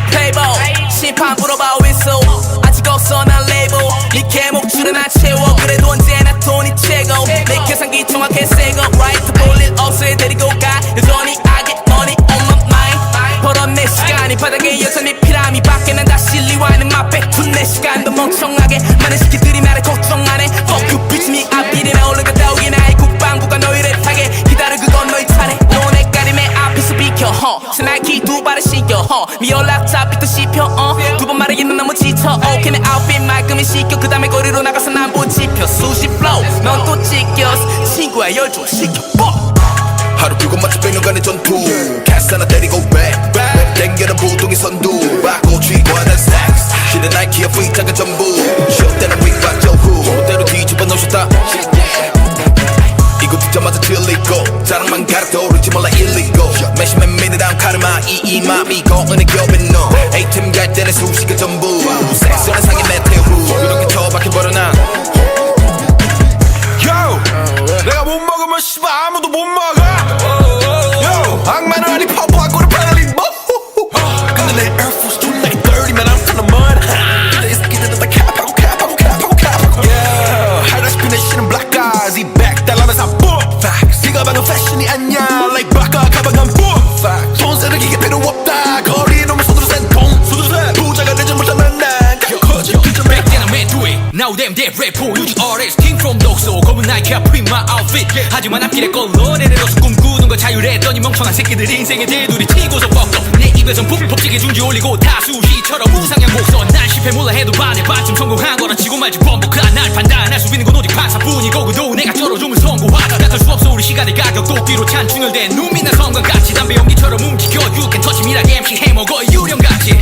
플레이보이 심판 물어봐 윈소 아직 없어 난 레이블 네 개목줄은 안 채워 그래도 언제나 돈이 최고 내 계산기 정확해 새거 Right 볼일 없어 데리고 가 여전히 I get money on my mind 벌었네 시간이 바닥에 여전히 피라미 밖에 난 다시 리와이는 my back to 내 시간도 멍청하게 많은 새끼들이 나를 걱정 안해 Fuck you bitch me 앞길이나 올라갔다 오긴 나의 국방부가 너희를 타게 기다려 그건 너희 차례 너네 까림에 앞에서 비켜 새 나이키 두 발을 신겨 네 연락처 삐또 씹혀 두 번 말하기는 너무 지쳐 오케이 내 아웃핏 말끔히 시켜 그 다음에 거리로 나가서 난 못 지켜 수시 플로우 넌 또 찢겼어 친구야 열중 시켜 하루 불고 마치 100년간의 전투 캐스 하나 때리고 back 땡겨는 부동의 선두 받고 쥐고 하는 스택스 실은 나이키와 V자가 전부 쇼 때는 윙박 저후 그대로 뒤집어 놓으셨다 이거 듣자마자 질리고 자랑만 가르쳐 오르지 말라 일리고 매시맨 미니랑 카르마 이마 미고 은혜 겹인 너 A팀 갈 때는 수시가 전부 섹스는 상의 메테오 이렇게 처박혀버려 난 Yo 내가 못 먹으면 씨발 아무도 못 먹어 Yo 악마는 아니 퍼프하고는 패널리 뭐 근데 내 Air Force too late dirty man I'm kinda mud 근데 이 새끼들은 다 캡하고 Yeah 하이라이트 내 씨는 black eyes 이 back 달라면서 boom facts 네가 방금 패션이 아니야 like 바카 가방은 boom facts 돈 쓰레기가 필요 없다 거리에 놈의 손으로 센통 부자가 되지 못하면 난 커져 Back then I went through it Now damn dead 래퍼 유지 RS Team from 독소 검은 나이키야 print my outfit 하지만 앞길에 걸러내려서 꿈꾸는 거 자유했더니 멍청한 새끼들 인생의 대두리 튀고서 꺾어 내 입에선 푹푹찌개 중지 올리고 다수시처럼 우상향 곡선 난 실패 몰라 해도 반에 반쯤 성공한 거란 치고 말지 번복한 날 판단할 수 있는 건 오직 판사뿐이고 그도 내가 쩔어주면 성공하다 약할 수 없어 우리 시간의 가격 도끼로 찬 충혈된 눈빛난 성광같이 담배 연기처럼 움직여 You can touch me like MC 해먹어 유령같이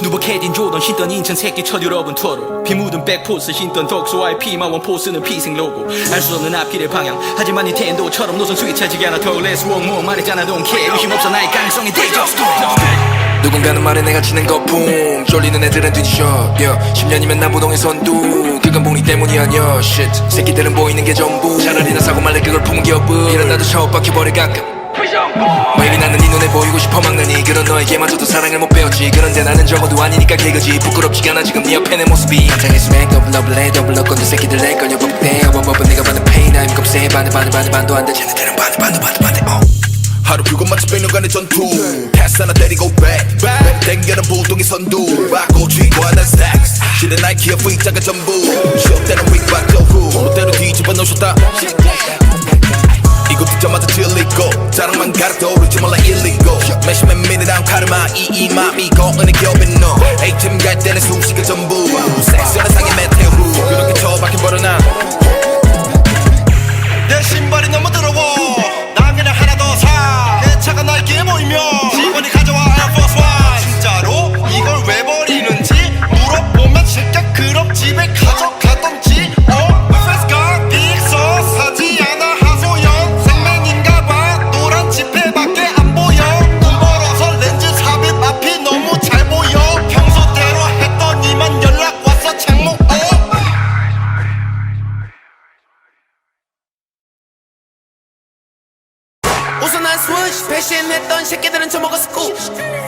누벅해진 조던 신던 인천 새끼 첫 유럽은 투어로 피 묻은 백포스 신던 독소 IP 마원 포스는 피생 로고 알 수 없는 앞길의 방향 하지만 닌텐도처럼 노선 수위 차지게 하나 더 Let's walk more 말했잖아 don't care 의심 없어 나의 가능성이 대적 누군가는 말에 내가 치는 거품 쫄리는 애들은 뒤지셔 10년이면 나무동의 선두 그건 봉이 때문이 아니야 shit 새끼들은 보이는 게 전부 차라리 나 사고 말래 그걸 품은 기업은 이런 나도 셔박혀버려 가끔 Baby 나는 네 눈에 보이고 싶어 막느니 그런 너에게마저도 사랑을 못 배웠지 그런데 나는 적어도 아니니까 개그지 부끄럽지가 않아 지금 네 옆에 내 모습이 한장의 스웩 더블러블레 더블러건도 새끼들 내 걸려 법대 어범법은 네가 받는 페인 I'm 곱세 반도 안돼 쟤네들은 반도 하루 불고 마치 100년간의 전투 캐스 하나 때리고 back 땡겨는 부동의 선두 받고 쥐고 하는 스택스 실은 나이키와 V자가 전부 쇼 때는 윙박 저후 그대로 뒤집어 놓으셨다 이거 듣자마자 질리고 자랑만 가르쳐 오르지 말라 일리고 매시맨 미니랑 카르마 이마 미고 은혜 겹인 너 A팀 갈 때는 수시가 전부 섹스는 상의 메테오 이렇게 처박혀버려 난 내 신발이 너무 더러워 난 그냥 하나 더 사 내 차가 나이키에 보이면 직원이 가져와 Air Force One 진짜로 이걸 왜 버리는지 물어보면 새끼야 그럼 집에 가져가던지 Let's go 빅서 사지 않아 하소연 생맨인가봐 노란 지폐밖에 안 보여 돈 벌어서 렌즈 삽입 앞이 너무 잘 보여 평소대로 했더니만 연락 왔어 창목 우선한 스위치 배신했던 새끼들은 저먹어 스쿱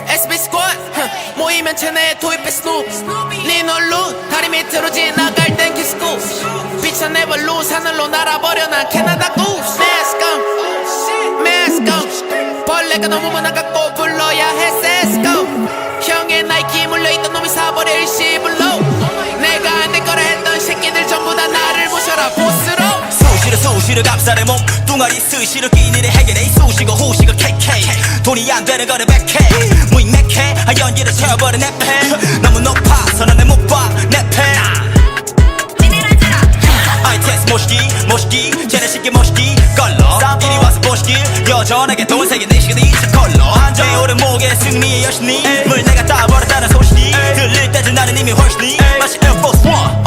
SB 스쿼드 모이면 체내에 도입해 스눕 리놀루 다리 밑으로 지나갈 땐 키스쿱 비천 네버 루스 하늘로 날아버려 난 캐나다 구스 Let's go 벌레가 너무 많아갖고 불러야 해 Let's go 형의 나이키 물려있던 놈이 사버려 일시불로 내가 안 될 거라 했던 새끼들 전부 다 나를 모셔라 수시로 감싸내 몸뚱아리 스시로 끼니를 해결해 수시고 후시고 KK 돈이 안 되는 거를 백해 무익맥해 연기를 채워버린 내패 너무 높아서 난 내 못 봐 내패 ITS 모시기 쟤네 쉽게 모시기 걸러 이리 와서 보시기 여전하게 돈색이 내 시간이 저 컬러 내 오른 목에 승리의 여신이 물 내가 따버렸다는 소식이 들릴 때쯤 나는 이미 훨씬이 마치 Air Force One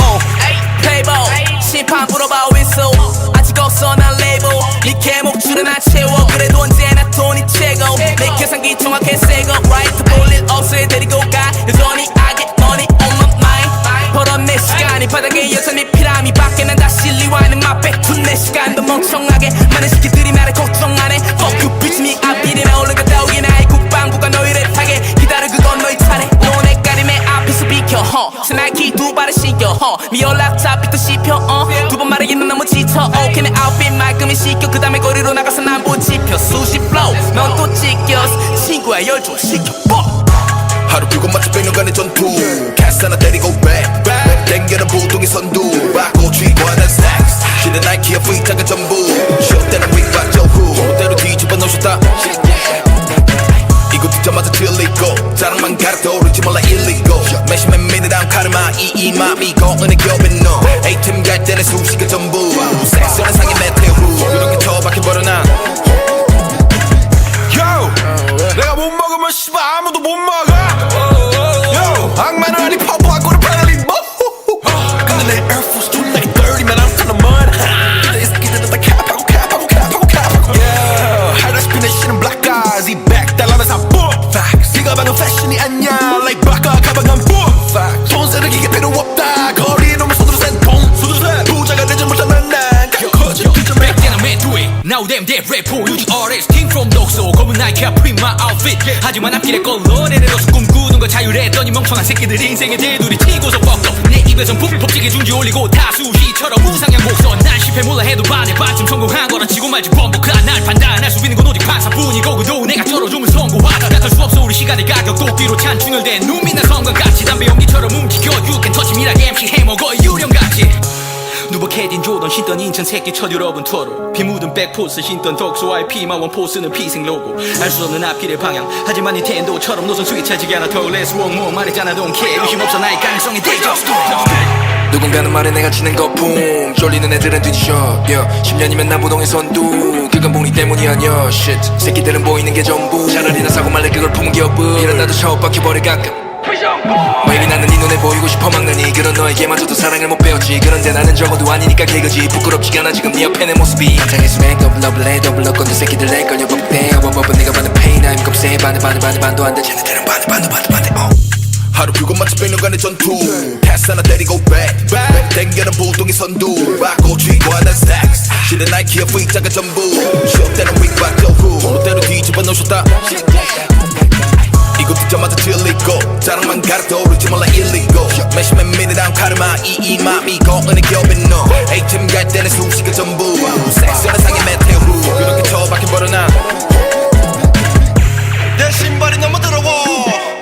Playboy 심판 물어봐 윈소 아직 없어 난 레이블 네 개목줄은 안 채워 그래도 언제나 돈이 최고 내 계산기 정확해 새거 Right 볼일 없어 데리고 가 여전히 I get money on my mind 벌어 내 시간이 바닥에 여전히 피라미 밖에 난 다시 리와이는 my back to 내 시간도 멍청하게 많은 새끼들이 나를 걱정 안해 Fuck you bitch me I beat it 올라갔다 오긴 나의 국방부가 너희를 타게 기다려 그건 너희 차례 너네 가림에 앞에서 비켜 새 나이키 두 발을 신겨 네 연락 잡히도 씹혀 두 번 말하기는 너무 지쳐 Okay 내 outfit 말끔히 시켜 그 다음에 거리로 나가서 난 못 지펴 수시 flow 넌 또 찢겼어 친구야 열중 시켜 하루 그것 마치 100년간의 전투 캐스 하나 때리고 back 땡겨는 보통의 선두 받고 쥐고하는 stacks 실은 나이키의 프리타가 전부 쇼 때는 윙박 저후 그대로 뒤집어 놓으셨다 이거 듣자마자 들리고 자랑만 가르쳐 오르지 몰라 일리고 매시맨 미니랑 카르마 이 맘이 거은의 겹인 너 A팀 갈 때는 수시가 전부 섹스는 상의 메테오 이렇게 처박혀버려 난 Yo 내가 못 먹으면 씨발 아무도 못 먹어 Yo 악마는 아니 퍼프하고는 빨리 먹 근데 내 Air Force too like dirty man I'm from the mud 근데 이 새끼들은 다 캡하고 Yeah 하이라이트 내 씨는 black eyes 이 back 달라면서 boom facts 이 가방은 패션이 아니야 like 바카 가방은 boom facts 돈 쓰는 기계 필요 없다 거리에 놈을 손으로 센돈 부자가 되지 못하는 난 거짓 그점 Back then I made do it Now damn dead rap for you artist Team from 독소 검은 나이키 print my outfit 하지만 앞길에 걸러내려서 꿈꾸는 거 자유했더니 멍청한 새끼들 인생에 대두리 튀고서 뻑뻑 내 입에선 법칙에 중지 올리고 다수시처럼 우상향 곡선 난 실패 몰라 해도 반에 반쯤 성공한 거라 치고 말지 범벅한 날 판단할 수 있는 건 오직 판사뿐이고 그도 내가 쩔어주면 성공하다 같을 수 없어 우리 시간의 가격 도끼로 찬 충혈된 눈 빛난 성광같이 담배 연기처럼 움직여 You can touch me like MC 해먹어 유령같이 누벅해진 조던 신던 인천 새끼 첫 유럽은 투어로 비 묻은 백포스 신던 덕소 IP 마원 포스는 피생 로고 알 수 없는 앞길의 방향 하지만 닌텐도처럼 노선 스위치하지 않아 더 Let's walk more 말했잖아 don't care 의심 없어 나의 가능성이 대적 누군가는 말에 내가 치는 거품 쫄리는 애들은 뒤지셔 10년이면 남부동의 선두 그건 봉리 때문이 아니야 shit 새끼들은 보이는 게 전부 차라리 나 사고 말래 그걸 품은 기업은 이런 나도 샤워박혀버려 가끔 maybe 나는 네 눈에 보이고 싶어 막느니 그런 너에게마저도 사랑을 못 배웠지 그런데 나는 적어도 아니니까 개그지 부끄럽지가 않아 지금 네 옆에 내 모습이 한창에서 더블 더블해 더블 건데 새끼들 내 걸려 법대 어버버버 내가 받는 페인 I'm 겁세 반에 반도 안돼 쟤네들은 반에 하루 그것 마치 100년간의 전투 캐스 하나 때리고 back 땡겨는 보통의 선두 받고 쥐고하는 stacks 실은 나이키의 프리타가 전부 쇼 때는 윙박 저후 그대로 뒤집어 놓으셨다 이거 듣자마자 들리고 자랑만 가르쳐 오르지 몰라 일리고 매시맨 미니랑 카르마 이 맘이 거은의 겹인 너 A팀 갈 때는 수시가 전부 섹스는 상의 메테오 그렇게 처박혀버려 난 내 신발이 너무 더러워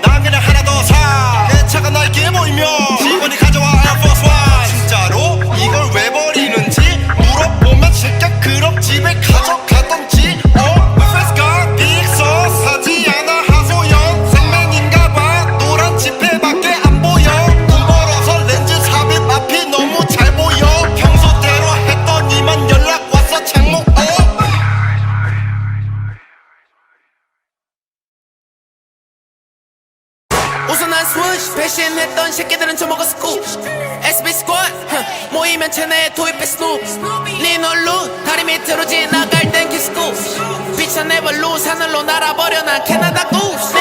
난 그냥 하나 더 사 내 차가 나이키에 보이면 직원이 가져와 Air Force One 진짜로 이걸 왜 버리는지 물어보면 새끼야 그럼 집에 가져가던지 First got 빅서 사지 않아 하소연 생맨인가봐 노란 지폐밖에 안 보여 눈 멀어서 렌즈 삽입 앞이 너무 잘 보여 평소대로 했더니만 연락 왔어 창목 우선 난 스위치 배신했던 새끼들은 저먹어 스쿱 SB 스쿼드 모이면 체내에 도입해 스눕 리놀루 다리 밑으로 지나갈 땐 키스쿱 빛은 never lose 하늘로 날아버려 난 캐나다 구스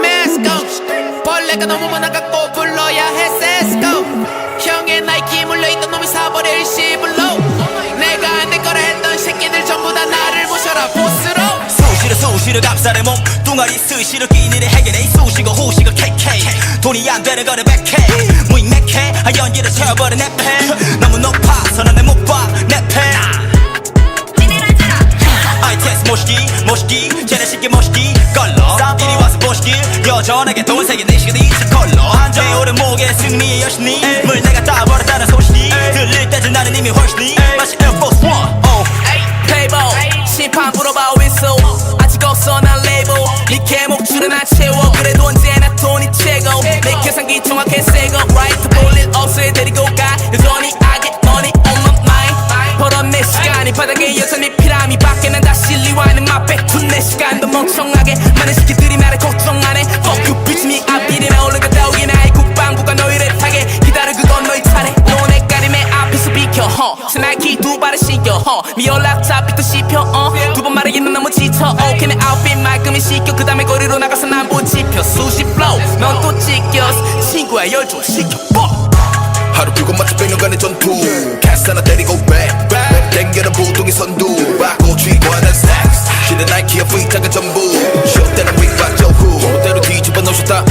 Let's go 벌레가 너무 나갔고 불러야 해 Let's go 형의 나이키 물려있던 놈이 사버려 일시불로 내가 안 될 거라 했던 새끼들 전부 다 나를 모셔라 보스로 수시로 감싸내 몸뚱아리 스시로 끼니를 해결해 수시고 후시고 KK 돈이 안 되는 거를 백해 무익맥해 연기를 채워버린 내패 너무 높아서 난 내 못 봐 내패 ITS 모시기 쟤네 쉽게 모시기 걸러 이리 와서 보시기 여전하게 돈색이 내 시간이 저 컬러 내 오른 목에 승리의 여신이 물 내가 따버렸다는 소식이 들릴 때쯤 나는 이미 훨씬이 마치 계산기 정확해 새거 right 볼일 없애 데리고 가 여전히 I get money on my mind 벌었네 시간이 바닥에 여전히 피라미 밖에 난 다시 리와이는 맛배 둔내 시간도 멍청하게 많은 새끼들이 나를 걱정 안해 Fuck you bitch me 앞일이나 올라갔다 오긴 나의 국방부가 너희를 타게 기다려 그건 너희 차례 너네 까림의 앞에서 비켜 새 나이키 두 발을 신겨 미 연락처 삐또 씹혀 두 번 말하기는 너무 지쳐 오케이 내 아웃핏 말끔히 시켜 그 다음에 거리로 나가서 난 못 지켜 수십 flow 넌 또 찢겼어 친구야 열 좀 시켜 하루 뷰고 마치 100년간의 전투 캐스 하나 때리고 back 땡겨는 보통의 선두 받고 쥐고 하는 stacks 실은 나이키와 V자가 전부 쇼 때는 윙박 저후 그대로 뒤집어 놓으셨다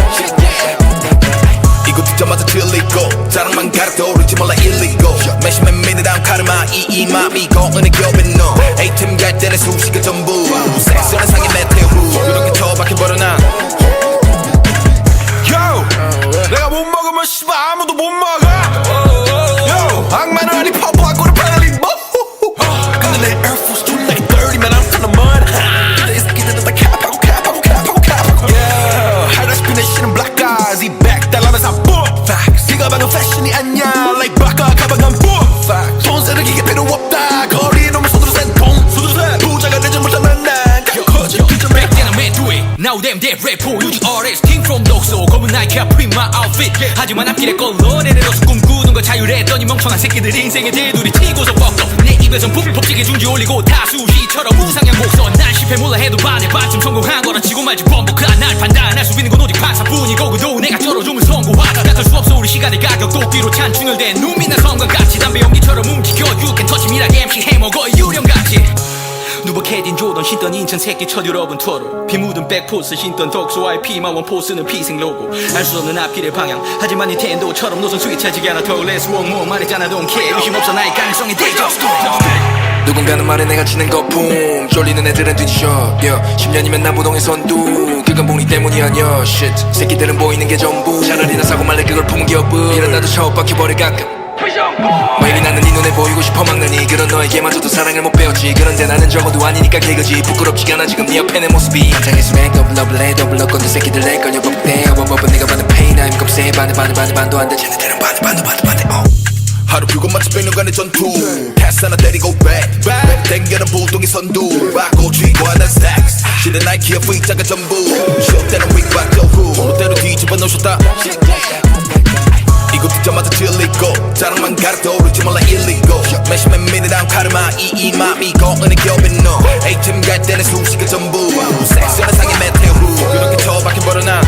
이거 듣자마자 들리고 자랑만 가르쳐 오르지 말라 illegal 매시맨 미니다운 카르마 이 맘이고 은혜 겹인 너 A팀 갈 때는 수식의 전부 섹스한 상의 메테오 그렇게 처박혀버려 난 Yo 내가 못 먹으면 씨발 아무도 못 먹어 Yo 악마는 아니 퍼프하고는 패널리 뭐 근데 내 Air Force too late dirty man I'm kinda mud 근데 이 새끼들은 다 캡하고 Yeah 하다시피 내 신은 black eyes 이 back 달라면서 boom facts 네가 방금 패션이 아니야 like 바카 가방한 boom facts 돈 세르기가 필요 없다 거리에 놓으면 손으로 센통 부자가 되지 못하면 난 커져 Back then I meant to it Now damn dead 래퍼 유지 RS Team from 독소 검은 나이키야 print my outfit 하지만 앞길에 걸러내려서 꿈꾸는 거 자유했더니 멍청한 새끼들 인생에 대두리 튀고서 뻑뻑 내 입에선 법칙에 중지 올리고 다수시처럼 무상향 곡선 난 실패 몰라 해도 반에 반쯤 성공한 거라 치고 말지 범벅한 날 판단할 수 있는 건 오직 판사뿐이고 그도 내가 쩔어주면 성공하다 약할 수 없어 우리 시간의 가격 도끼로 찬 충혈된 눈빛 난 성광같이 담배 연기처럼 움직여 You can touch me like MC 해먹어 유령같이 누벅해진 조던 신던 인천 새끼 첫 유럽은 투어로 피 묻은 백포스 신던 덕소와의 피마원 포스는 피생 로고 알 수 없는 앞길의 방향 하지만 닌텐도처럼 노선 스위치하지가 않아 더 Let's walk more 말했잖아 don't care 의심 없어 나의 가능성에 대적 누군가는 말해 내가 치는 거품 쫄리는 애들은 뒤지셔 10년이면 남부동의 선두 그건 봉리 때문이 아니야 shit 새끼들은 보이는 게 전부 차라리 나 사고 말래 그걸 품은 기업은 이런 나도 샤워박혀버려 가끔 maybe 나는 네 눈에 보이고 싶어 막느니 그런 너에게마저도 사랑을 못 배웠지 그런데 나는 적어도 아니니까 개그지 부끄럽지가 않아 지금 네 옆에 내 모습이 한장의 스웩 더블러블레 더블러건도 새끼들 내 걸려 법대 어버버버 내가 받는 페인 I'm 겁세 반도 안돼 쟤네들은 반대 하루 뷰고 마치 100년간의 전투 캐스 하나 때리고 back 땡겨는 보통의 선두 받고 쥐고 하는 stacks 실은 나이키와 V자가 전부 쇼 때는 윙박 저후 그대로 뒤집어 놓으셨다 이거 듣자마자 들리고 자랑만 가르쳐 오르지 말라 illegal 매시맨 미니다운 카르마 이 맘이고 은혜 겹인 너 A팀 갈 때는 수식의 전부 섹스한 상의 메테오 그렇게 처박혀버려 난